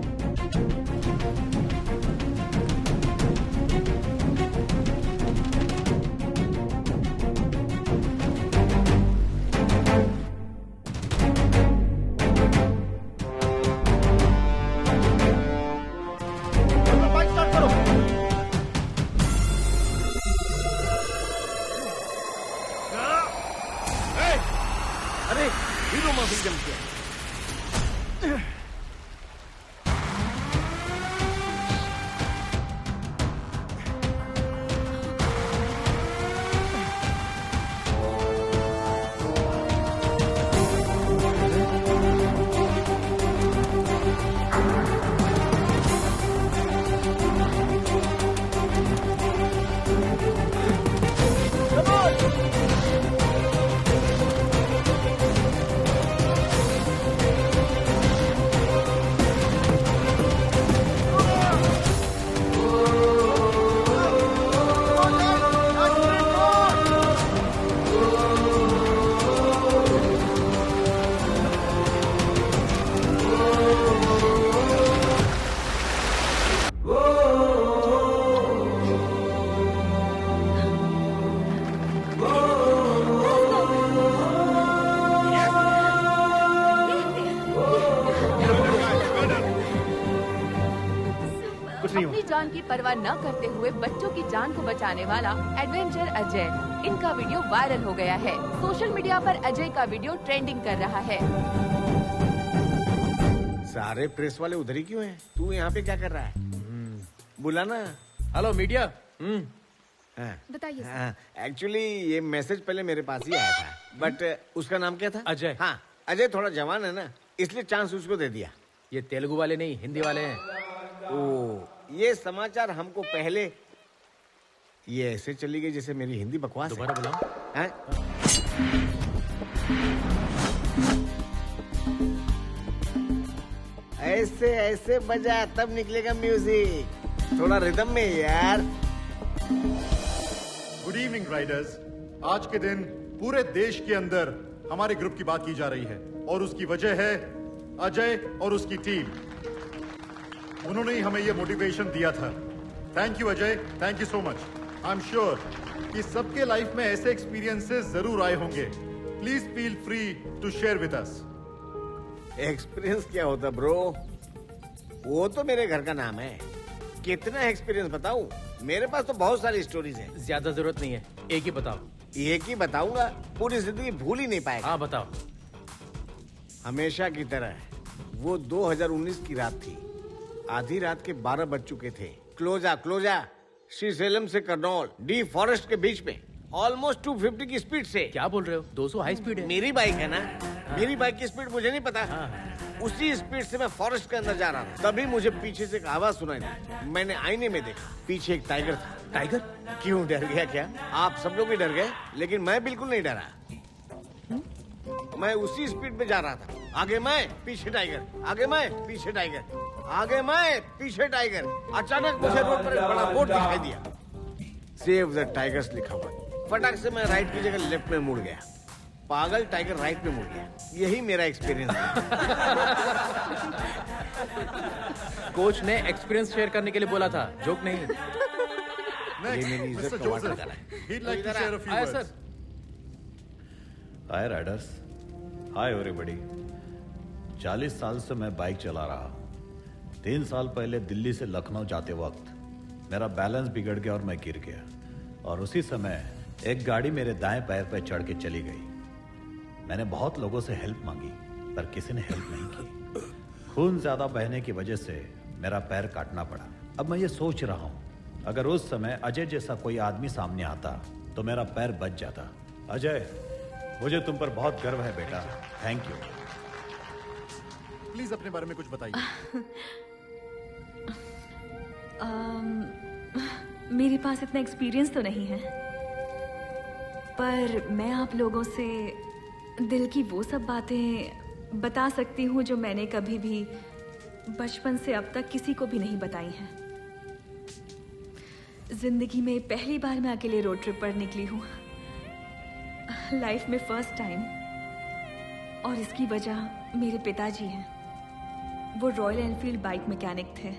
अपनी जान की परवाह न करते हुए बच्चों की जान को बचाने वाला एडवेंचर अजय, इनका वीडियो वायरल हो गया है। सोशल मीडिया पर अजय का वीडियो ट्रेंडिंग कर रहा है। सारे प्रेस वाले उधर ही क्यों हैं? तू यहाँ पे क्या कर रहा है? बुला ना। Hello media. बताइए। एक्चुअली ये मैसेज पहले मेरे पास ही आया था, बट उसका नाम क्या था? अजय। हाँ, अजय थोड़ा जवान है ना, इसलिए चांस उसको दे दिया। ये तेलुगु वाले नहीं, हिंदी वाले हैं। ओ, ये समाचार हमको पहले। ये ऐसे चली गई जैसे मेरी हिंदी बकवास। दोबारा बुलाओ। ऐसे ऐसे बजा तब निकलेगा म्यूजिक, थोड़ा रिदम में यार। Good evening Riders. आज के दिन पूरे देश के अंदर हमारे ग्रुप की बात की जा रही है और उसकी वजह है अजय और उसकी टीम। उन्होंने ही हमें यह मोटिवेशन दिया था। Thank you Ajay, thank you so much. I am sure कि सबके लाइफ में ऐसे एक्सपीरियंसेस जरूर आए होंगे। Please feel free to share with us. Experience क्या होता ब्रो, वो तो मेरे घर का नाम है। कितना एक्सपीरियंस बताऊं? मेरे पास तो बहुत सारी स्टोरीज हैं। ज्यादा जरूरत नहीं है, एक ही बताओ। एक ही बताऊंगा, पूरी जिंदगी भूल ही नहीं पाएगा। हाँ बताओ। हमेशा की तरह वो 2019 की रात थी। आधी रात के 12 बज चुके थे। क्लोजा श्रीशैलम से करनौल डी फॉरेस्ट के बीच में ऑलमोस्ट 250 की स्पीड से। क्या बोल रहे हो? 200 हाई स्पीड है। मेरी बाइक है ना, मेरी बाइक की स्पीड मुझे नहीं पता। उसी स्पीड से मैं फॉरेस्ट के अंदर जा रहा था। तभी मुझे पीछे से एक आवाज सुनाई दी। मैंने आईने में देखा, पीछे एक टाइगर था। टाइगर? क्यों डर गया क्या? आप सब लोग भी डर गए, लेकिन मैं बिल्कुल नहीं डरा। मैं उसी स्पीड में जा रहा था। आगे मैं, पीछे टाइगर, आगे मैं, पीछे टाइगर, आगे मैं, पीछे टाइगर। अचानक मुझे रोड पर एक बड़ा बोर्ड दिखाई दिया, सेव द टाइगर्स लिखा हुआ। फटाक से मैं राइट की जगह लेफ्ट में मुड़ गया। पागल टाइगर राइट में मुड़ गया। यही मेरा एक्सपीरियंस है। कोच ने एक्सपीरियंस शेयर करने के लिए बोला था, जोक नहीं। ये मेरी इज्जत का वादा कर रहा है। सर। हाय राइडर्स, हाय एवरीबॉडी। 40 साल से मैं बाइक चला रहा। 3 साल पहले दिल्ली से लखनऊ जाते वक्त मेरा बैलेंस बिगड़ गया और मैं गिर गया। और उसी समय एक गाड़ी मेरे दाएं पैर पर चढ़ के चली गई। मैंने बहुत लोगों से हेल्प मांगी पर किसी ने हेल्प नहीं की। खून ज्यादा बहने की वजह से मेरा पैर काटना पड़ा। अब मैं ये सोच रहा हूं, अगर उस समय अजय जैसा कोई आदमी सामने आता तो मेरा पैर बच जाता। अजय, मुझे तुम पर बहुत गर्व है बेटा। Thank you. प्लीज अपने बारे में कुछ बताइए। मेरे पास इतना एक्सपीरियंस तो नहीं है, पर मैं आप लोगों से दिल की वो सब बातें बता सकती हूँ जो मैंने कभी भी बचपन से अब तक किसी को भी नहीं बताई हैं। जिंदगी में पहली बार मैं अकेले रोड ट्रिप पर निकली हूँ, लाइफ में फर्स्ट टाइम। और इसकी वजह मेरे पिताजी हैं। वो रॉयल एनफील्ड बाइक मैकेनिक थे।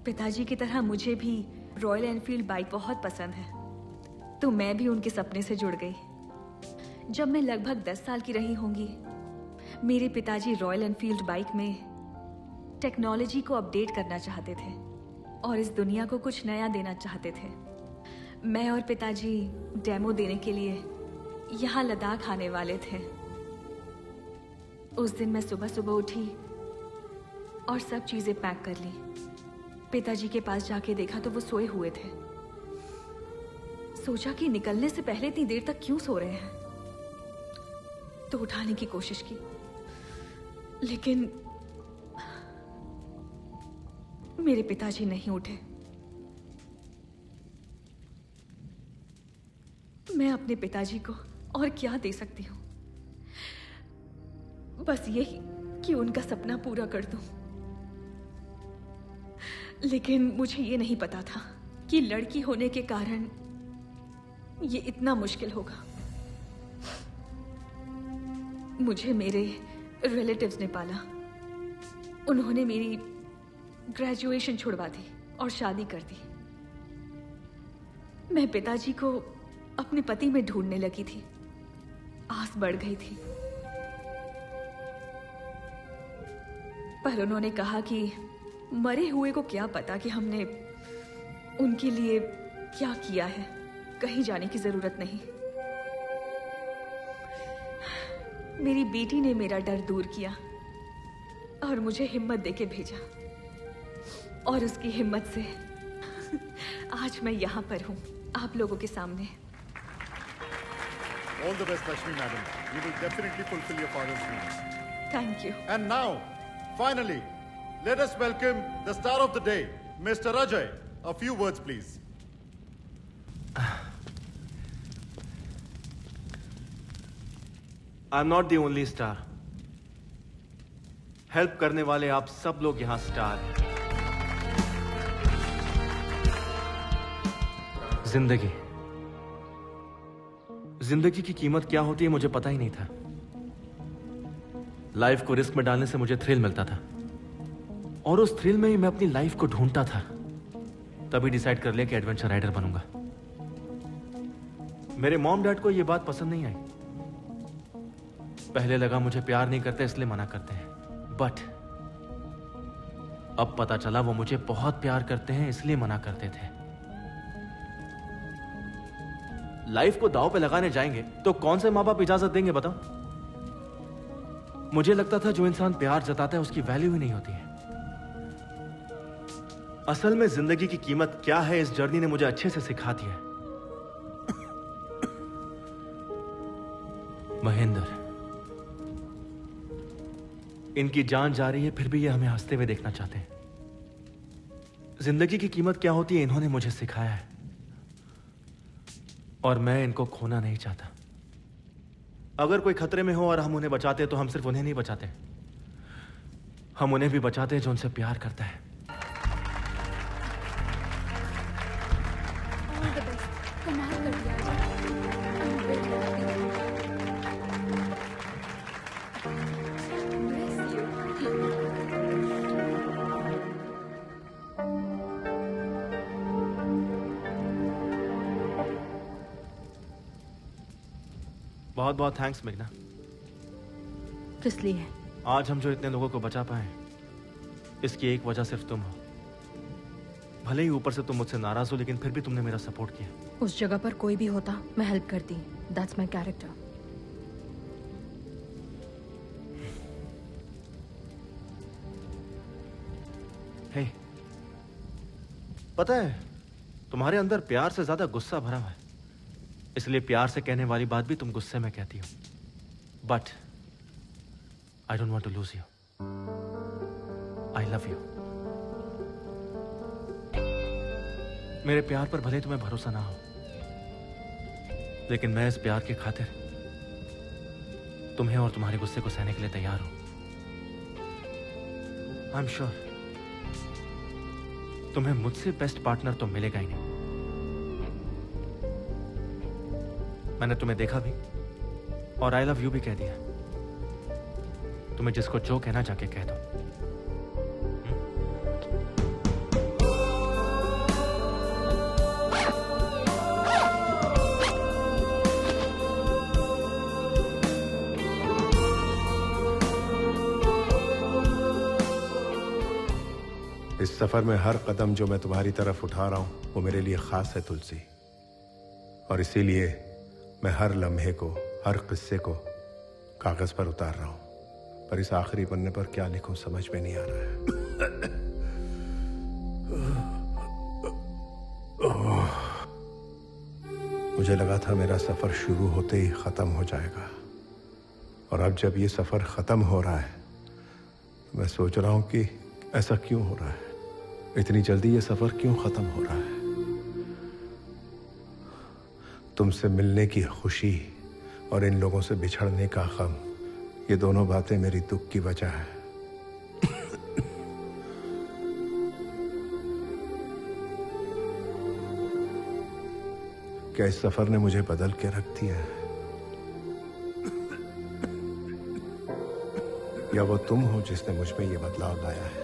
पिताजी की तरह मुझे भी रॉयल एनफील्ड बाइक बहुत पसंद है, तो मैं भी उनके सपने से जुड़ गई। जब मैं लगभग 10 साल की रही होंगी, मेरे पिताजी रॉयल एनफील्ड बाइक में टेक्नोलॉजी को अपडेट करना चाहते थे और इस दुनिया को कुछ नया देना चाहते थे। मैं और पिताजी डेमो देने के लिए यहाँ लद्दाख आने वाले थे। उस दिन मैं सुबह सुबह उठी और सब चीजें पैक कर ली। पिताजी के पास जाके देखा तो वो सोए हुए थे। सोचा कि निकलने से पहले इतनी देर तक क्यों सो रहे हैं, तो उठाने की कोशिश की, लेकिन मेरे पिताजी नहीं उठे। मैं अपने पिताजी को और क्या दे सकती हूँ? बस यही कि उनका सपना पूरा कर दूं। लेकिन मुझे ये नहीं पता था कि लड़की होने के कारण ये इतना मुश्किल होगा। मुझे मेरे रिलेटिव्स ने पाला। उन्होंने मेरी ग्रेजुएशन छुड़वा दी और शादी कर दी। मैं पिताजी को अपने पति में ढूंढने लगी थी। आस बढ़ गई थी, पर उन्होंने कहा कि मरे हुए को क्या पता कि हमने उनके लिए क्या किया है, कहीं जाने की जरूरत नहीं। मेरी बेटी ने मेरा डर दूर किया और मुझे हिम्मत देके भेजा, और उसकी हिम्मत से आज मैं यहाँ पर हूँ आप लोगों के सामने। All the best, Lakshmi madam. You will definitely fulfill your father's dreams. Thank you. And now, finally, let us welcome the star of the day, Mr. Ajay. A few words, please. I'm not the only star. Help करने वाले आप सब लोग यहाँ star हैं। जिंदगी की कीमत क्या होती है मुझे पता ही नहीं था। लाइफ को रिस्क में डालने से मुझे थ्रिल मिलता था और उस थ्रिल में ही मैं अपनी लाइफ को ढूंढता था। तभी डिसाइड कर लिया कि एडवेंचर राइडर बनूंगा। मेरे मॉम डैड को यह बात पसंद नहीं आई। पहले लगा मुझे प्यार नहीं करते इसलिए मना करते हैं, बट अब पता चला वो मुझे बहुत प्यार करते हैं इसलिए मना करते थे। लाइफ को दांव पे लगाने जाएंगे तो कौन से माँ बाप इजाजत देंगे बताओ? मुझे लगता था जो इंसान प्यार जताता है उसकी वैल्यू ही नहीं होती है। असल में जिंदगी की कीमत क्या है इस जर्नी ने मुझे अच्छे से सिखा दिया है। महेंद्र, इनकी जान जा रही है फिर भी ये हमें हंसते हुए देखना चाहते हैं। जिंदगी की कीमत क्या होती है इन्होंने मुझे सिखाया है और मैं इनको खोना नहीं चाहता। अगर कोई खतरे में हो और हम उन्हें बचाते तो हम सिर्फ उन्हें नहीं बचाते, हम उन्हें भी बचाते हैं जो उनसे प्यार करता है। कमाल कर दिया। बहुत बहुत थैंक्स मेघना। किस लिए? आज हम जो इतने लोगों को बचा पाए इसकी एक वजह सिर्फ तुम हो। भले ही ऊपर से तुम मुझसे नाराज हो लेकिन फिर भी तुमने मेरा सपोर्ट किया। उस जगह पर कोई भी होता मैं हेल्प करती। That's my character. हे, पता है तुम्हारे अंदर प्यार से ज्यादा गुस्सा भरा हुआ है, इसलिए प्यार से कहने वाली बात भी तुम गुस्से में कहती हो। But I don't want to lose you. I love you. मेरे प्यार पर भले तुम्हें भरोसा ना हो लेकिन मैं इस प्यार की खातिर तुम्हें और तुम्हारे गुस्से को सहने के लिए तैयार हूं। आई एम श्योर तुम्हें मुझसे बेस्ट पार्टनर तो मिलेगा ही नहीं। मैंने तुम्हें देखा भी और आई लव यू भी कह दिया। तुम्हें जिसको जो कहना जाके कह दो। इस सफर में हर कदम जो मैं तुम्हारी तरफ उठा रहा हूं वो मेरे लिए खास है तुलसी, और इसीलिए मैं हर लम्हे को, हर किस्से को कागज पर उतार रहा हूं। पर इस आखिरी पन्ने पर क्या लिखूं समझ में नहीं आ रहा है। मुझे लगा था मेरा सफर शुरू होते ही खत्म हो जाएगा, और अब जब ये सफर खत्म हो रहा है मैं सोच रहा हूं कि ऐसा क्यों हो रहा है, इतनी जल्दी ये सफर क्यों खत्म हो रहा है। तुमसे मिलने की खुशी और इन लोगों से बिछड़ने का गम, ये दोनों बातें मेरी दुख की वजह है। क्या इस सफर ने मुझे बदल के रख दिया है, या वो तुम हो जिसने मुझ में ये बदलाव लाया है।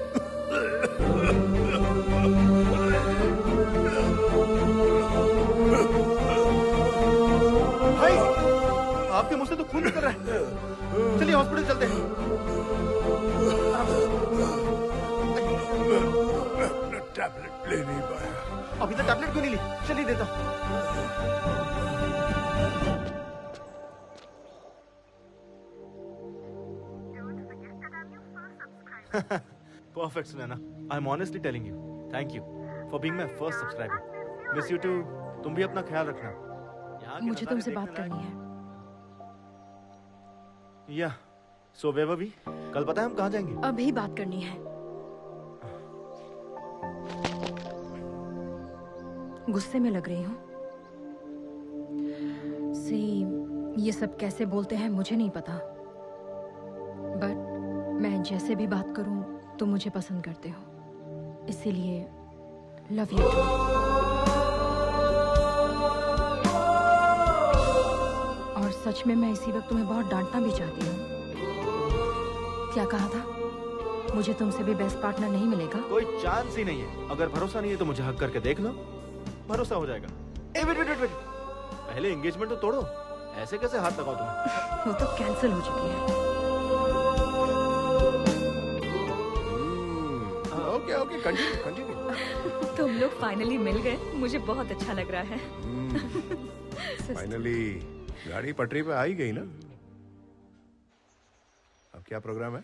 भाई, आपके मुंह से तो खून निकल रहा है। चलिए हॉस्पिटल चलते हैं। टैबलेट ले नहीं पाया। अभी तक टैबलेट क्यों नहीं ली? चलिए देता हूं। Perfect, Sunana. I'm honestly telling you. Thank you for being my first subscriber. Miss you too. तुम भी अपना ख्याल रखना। मुझे तुमसे बात करनी है। या, so where were we? कल पता है हम कहाँ जाएंगे? अभी बात करनी है। गुस्से में लग रही हूँ। ये सब कैसे बोलते हैं मुझे नहीं पता, बट मैं मैं जैसे भी बात करूं तुम मुझे पसंद करते हो, इसीलिए लव यू। और सच में मैं इसी वक्त तुम्हें बहुत डांटना भी चाहती हूँ। क्या कहा था? मुझे तुमसे भी बेस्ट पार्टनर नहीं मिलेगा? कोई चांस ही नहीं है। अगर भरोसा नहीं है तो मुझे हक करके देख लो, भरोसा हो जाएगा। ए वेट वेट वेट, पहले एंगेजमेंट तो तोड़ो, ऐसे कैसे हाथ लगाओ तुम्हें? वो तो कैंसिल हो चुकी है। Okay okay, continue continue. तुम लोग फाइनली मिल गए, मुझे बहुत अच्छा लग रहा है। फाइनली गाड़ी पटरी पे आ ही गई ना। अब क्या प्रोग्राम है?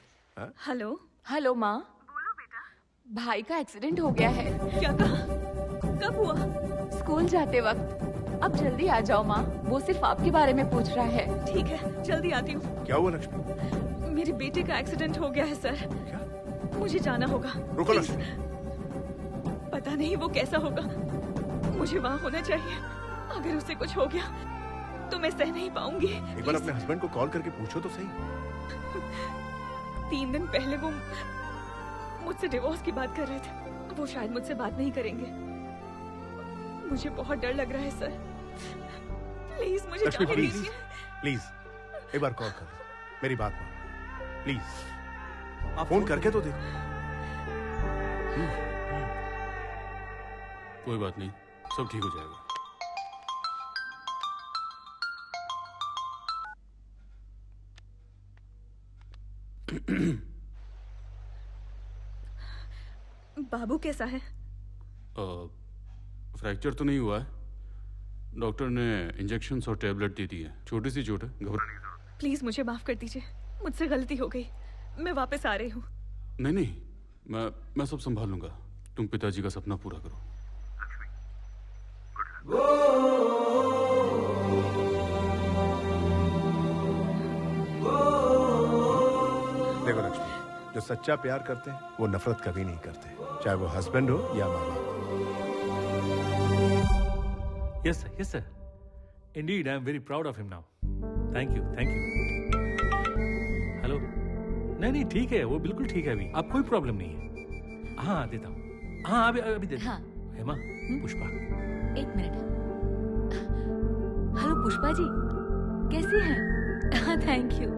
हेलो हेलो माँ। बोलो बेटा। भाई का एक्सीडेंट हो गया है। क्या कहा? कब हुआ? स्कूल जाते वक्त। अब जल्दी आ जाओ माँ, वो सिर्फ आपके बारे में पूछ रहा है। ठीक है, जल्दी आती हूँ। क्या हुआ लक्ष्मी? मेरे बेटे का एक्सीडेंट हो गया है सर। क्या? मुझे जाना होगा। रुको लक्ष्मी। पता नहीं वो कैसा होगा, मुझे वहाँ होना चाहिए। अगर उसे कुछ हो गया तो मैं सह नहीं पाऊंगी। एक बार अपने हस्बैंड को कॉल करके पूछो तो सही। 3 दिन पहले वो मुझसे डिवोर्स की बात कर रहे थे। वो शायद मुझसे बात नहीं करेंगे। मुझे बहुत डर लग रहा है सर। प्लीज मुझे लक्ष्मी जाने प्लीज दीजिए। प्लीज एक बार कॉल कर, मेरी बात मान प्लीज। आप फोन करके तो देखो। कोई बात नहीं, सब ठीक हो जाएगा। बाबू कैसा है? फ्रैक्चर तो नहीं हुआ है। डॉक्टर ने इंजेक्शंस और टेबलेट दे दी है। छोटी सी चोट है, घबराने की जरूरत प्लीज मुझे माफ कर दीजिए, मुझसे गलती हो गई। मैं वापस आ रही हूँ। नहीं। नहीं, मैं सब संभाल लूंगा। तुम पिताजी का सपना पूरा करो। देखो लक्ष्मी, जो सच्चा प्यार करते हैं वो नफरत कभी नहीं करते, चाहे वो हस्बैंड हो या माँ बाप। Yes sir. Indeed, I am very proud of him now. Thank you. Hello. नहीं ठीक है, वो बिल्कुल ठीक है। अभी आप कोई प्रॉब्लम नहीं है। हाँ देता हूँ। हाँ अभी दे। हाँ। हेमा, पुष्पा। 1 मिनट। हेलो पुष्पा जी, कैसी हैं? हाँ थैंक यू।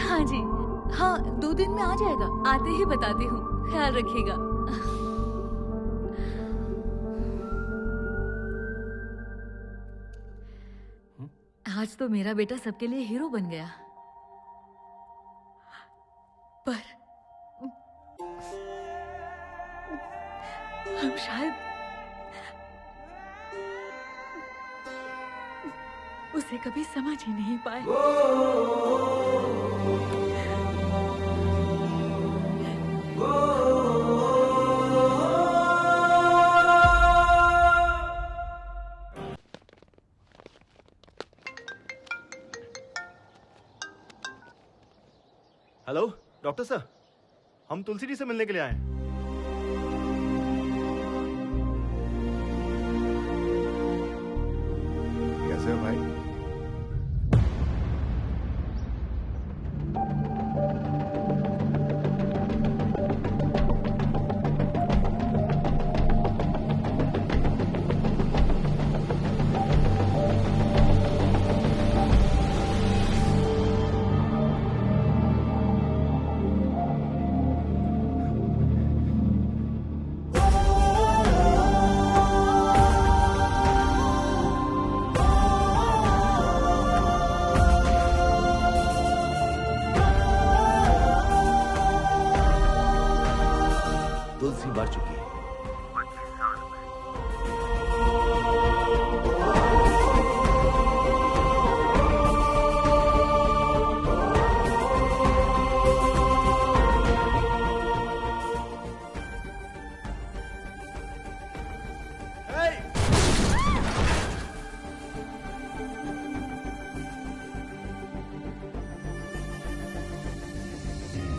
हाँ जी, हाँ 2 दिन में आ जाएगा। आते ही बताती हूँ, ख्याल रखिएगा। आज तो मेरा बेटा सबके लिए हीरो बन गया, पर हम शायद उसे कभी समझ ही नहीं पाए। हेलो डॉक्टर सर, हम तुलसी जी से मिलने के लिए आए हैं। कैसे हो भाई? तुलसी मर चुकी है।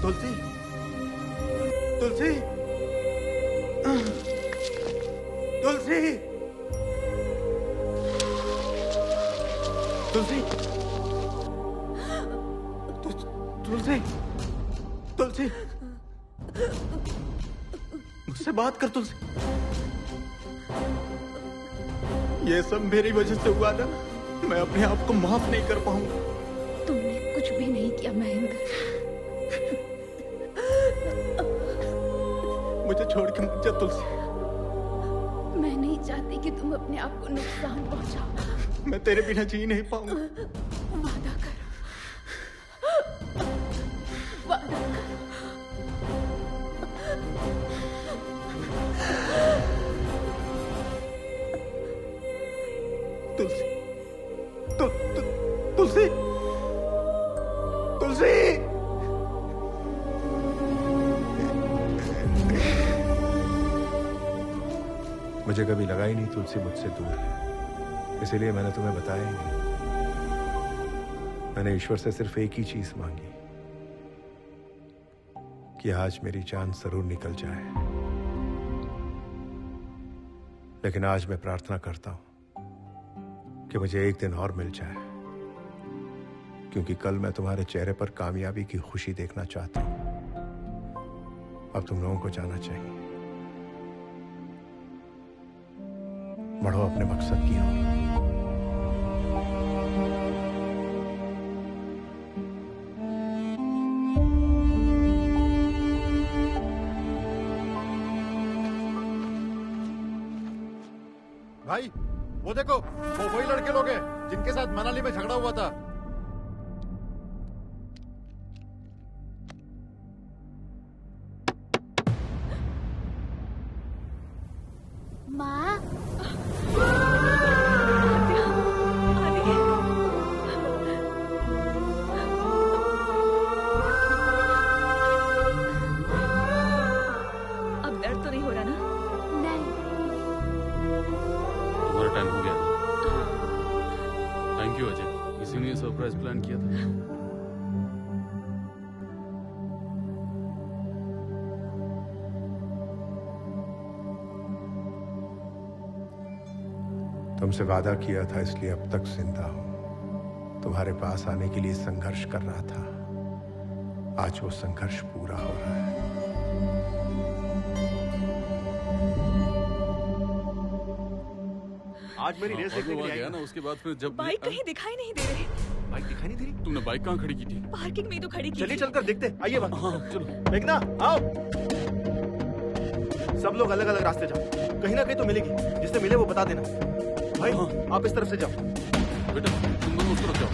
तुलसी, तुलसी, तुलसी, तुलसी, तुलसी, तुलसी, मुझसे बात कर तुलसी। ये सब मेरी वजह से हुआ ना, मैं अपने आप को माफ नहीं कर पाऊंगा। तुमने कुछ भी नहीं किया महेंद्र। मुझे छोड़ के मत जा तुलसी। मैं नहीं चाहती कि तुम अपने आप को नुकसान पहुंचाओ। मैं तेरे बिना जी नहीं पाऊंगा। वादा करो, वादा करो। तुलसी, तुलसी, तुलसी। मुझे कभी लगा ही नहीं तुलसी मुझसे दूर है, इसीलिए मैंने तुम्हें बताया ही नहीं। मैंने ईश्वर से सिर्फ एक ही चीज मांगी कि आज मेरी जान जरूर निकल जाए। लेकिन आज मैं प्रार्थना करता हूं कि मुझे एक दिन और मिल जाए, क्योंकि कल मैं तुम्हारे चेहरे पर कामयाबी की खुशी देखना चाहता हूं। अब तुम लोगों को जाना चाहिए। बढ़ो अपने मकसद की ओर। भाई वो देखो, वो वही लड़के लोग हैं जिनके साथ मनाली में झगड़ा हुआ था। माँ, अब दर्द तो नहीं हो रहा ना? नहीं। तुम्हारा टाइम हो गया। थैंक यू अजय, किसी ने सरप्राइज प्लान किया था। तुमसे वादा किया था, इसलिए अब तक जिंदा हूं। तुम्हारे पास आने के लिए संघर्ष कर रहा था। आज वो संघर्ष पूरा हो रहा है। आज मेरी रेस देखने के लिए गया ना, उसके बाद फिर जब बाइक कहीं दिखाई नहीं दे रहे। बाइक दिखाई नहीं दे रही? तुमने बाइक कहाँ खड़ी की थी? पार्किंग में तो खड़ी की चलिए थी। चलकर देखते। आइए बात। हाँ चलो। मेघना आओ। सब लोग अलग अलग रास्ते जाओ, कहीं ना कहीं तो मिलेगी। जिससे मिले वो बता देना। भाई आप इस तरफ से जाओ। बेटा तुम दोनों उस तरफ जाओ।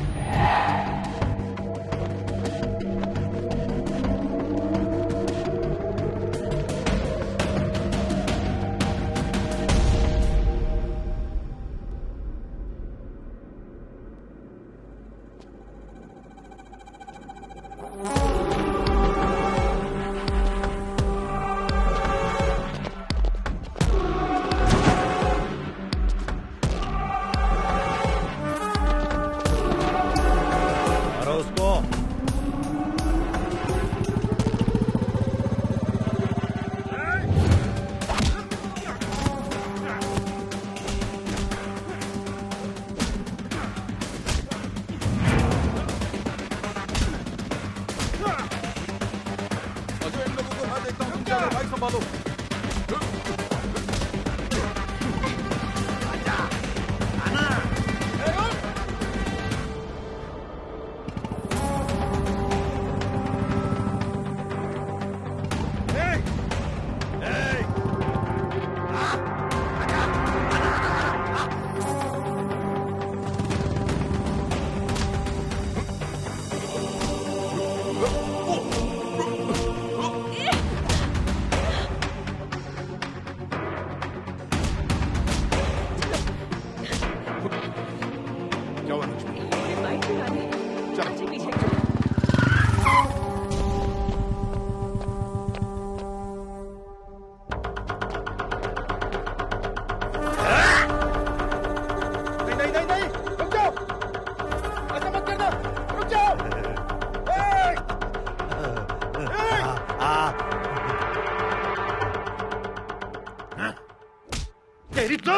तेरी तो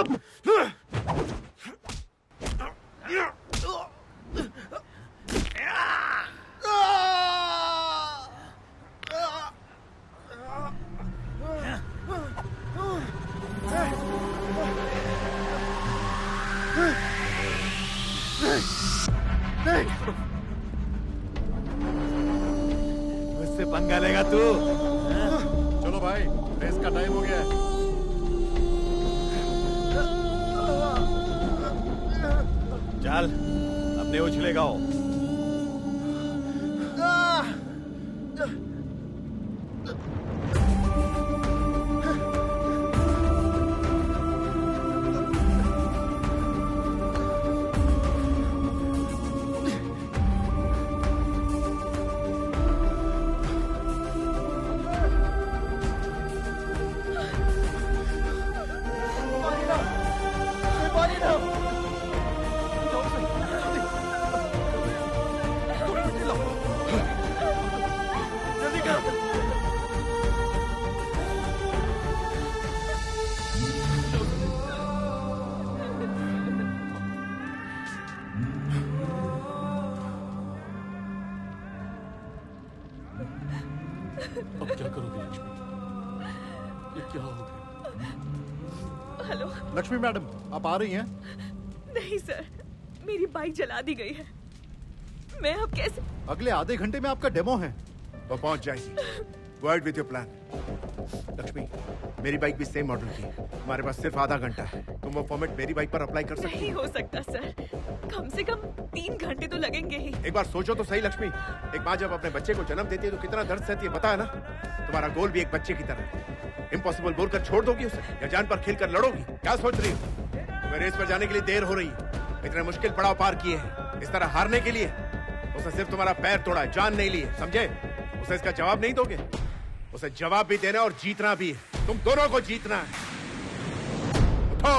मुझसे पंगा लेगा तू? चलो भाई, रेस का टाइम हो गया है। चल, अपने उछले गाओ। अब क्या करोगे लक्ष्मी? ये क्या हो गया? हेलो लक्ष्मी मैडम, आप आ रही हैं? नहीं सर, मेरी बाइक जला दी गई है। मैं अब कैसे? अगले आधे घंटे में आपका डेमो है। वो पहुंच जाएगी। Go ahead with your plan. Lakshmi, मेरी बाइक भी सेम मॉडल की है। हमारे पास सिर्फ आधा घंटा है। तुम वो फॉर्मेट मेरी बाइक पर अप्लाई कर सकती नहीं हो सकता सर, कम से कम 3 घंटे तो लगेंगे ही। एक बार सोचो तो सही लक्ष्मी, एक माँ जब अपने बच्चे को जन्म देती है तो कितना दर्द सहती है, पता है ना? तुम्हारा गोल भी एक बच्चे की तरह है। इम्पॉसिबल बोलकर छोड़ दोगी उसे या जान पर खेलकर लड़ोगी? क्या सोच रही हो? तुम्हें रेस पर जाने के लिए देर हो रही है। इतने मुश्किल पड़ाव पार किए हैं इस तरह हारने के लिए? उसने सिर्फ तुम्हारा पैर तोड़ा, जान नहीं ली है, समझे? उसे इसका जवाब नहीं दोगे? उसे जवाब भी देना और जीतना भी है। तुम दोनों को जीतना है। उठो।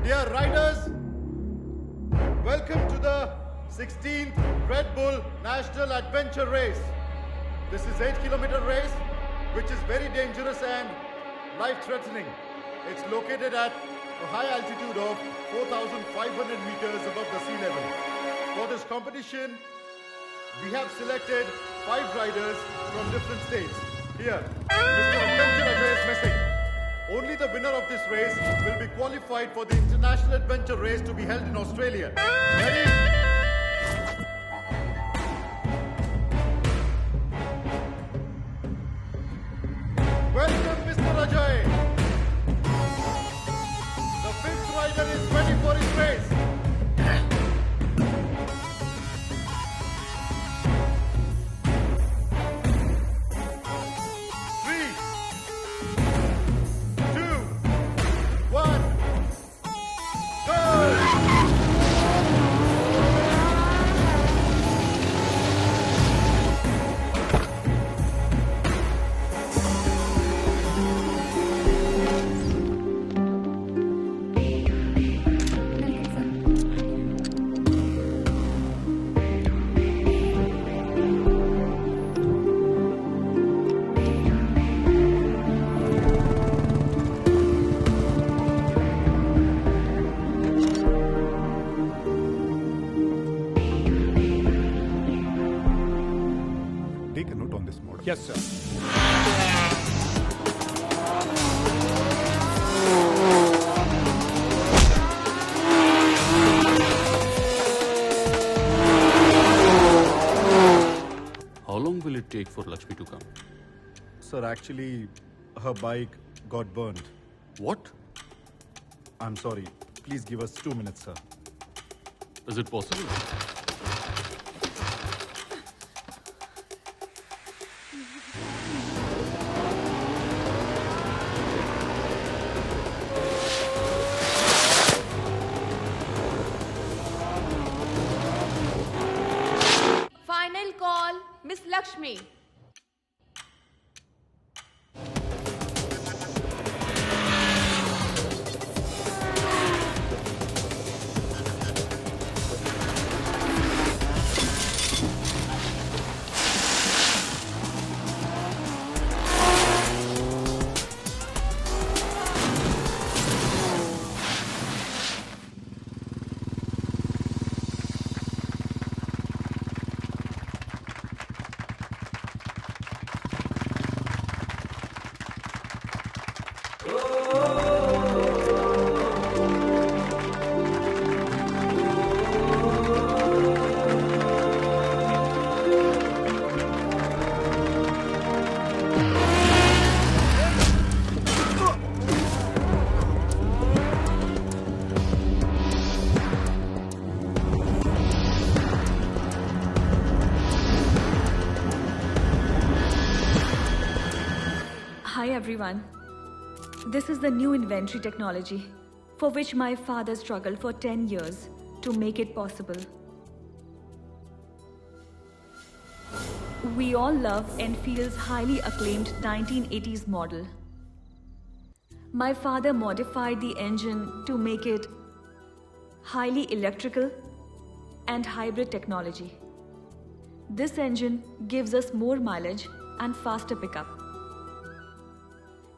Dear riders, welcome to the 16th Red Bull National Adventure Race. This is 8-kilometer race, which is very dangerous and life-threatening. It's located at a high altitude of 4,500 meters above the sea level. For this competition, we have selected 5 riders from different states. Here, Mr. Adventure Ajay is missing. Only the winner of this race will be qualified for the International Adventure Race to be held in Australia. Ready? Welcome, Mr. Ajay. The 5th rider is ready for his race. Yes, sir. How long will it take for Lakshmi to come? Sir, actually, her bike got burned. What? I'm sorry. Please give us 2 minutes, sir. Is it possible? Final call, Miss Lakshmi. everyone. This is the new inventory technology for which my father struggled for 10 years to make it possible. We all love Enfield's highly acclaimed 1980s model. My father modified the engine to make it highly electrical and hybrid technology. This engine gives us more mileage and faster pickup.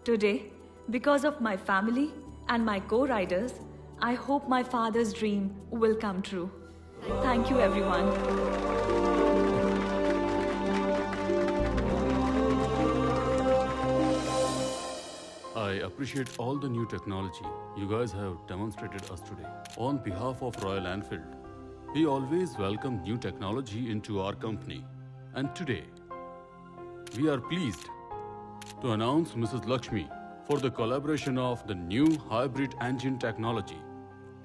Today, because of my family and my co-riders, I hope my father's dream will come true. Thank you, everyone. I appreciate all the new technology you guys have demonstrated us today. On behalf of Royal Enfield, we always welcome new technology into our company. And today, we are pleased to announce Mrs. Lakshmi for the collaboration of the new hybrid engine technology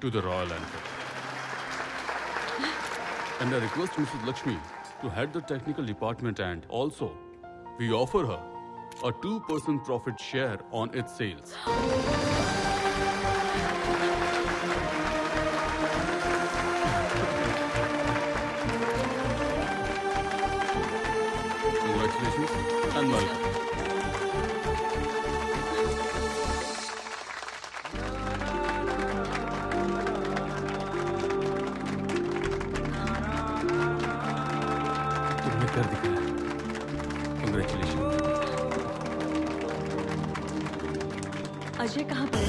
to the Royal Enfield. And I request Mrs. Lakshmi to head the technical department, and also we offer her a 2% profit share on its sales. Congratulations and welcome. तुमने कर दिखाया। Congratulations. Ajay कहाँ पर है?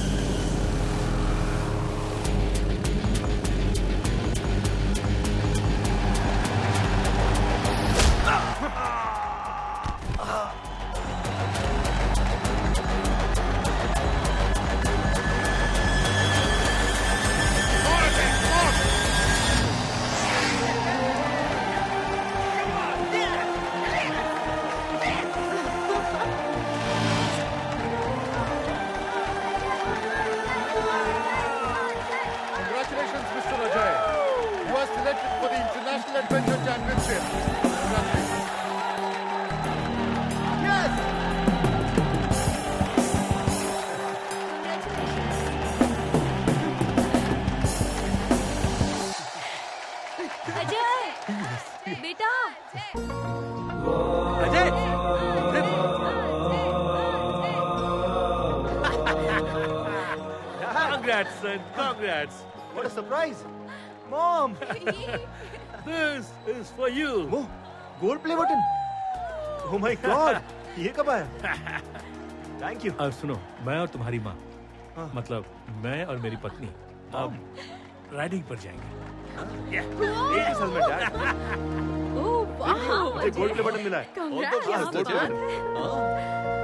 Congratulations, Mr. Ajay. You are selected for the International Adventure Championship. Congratulations. Yes! Ajay बेटा Ajay Congrats, son. Congrats. What a surprise. Mom. This is for you. Oh, gold play button. Oh my God. ये कब आया? Thank you. और सुनो, मैं और तुम्हारी माँ, मतलब मैं और मेरी पत्नी, अब राइडिंग पर जाएंगे। एक ही साल में डैड। ओह वाह मुझे गोल्ड प्ले बटन मिला है। Congrats, All the best. क्या बात है।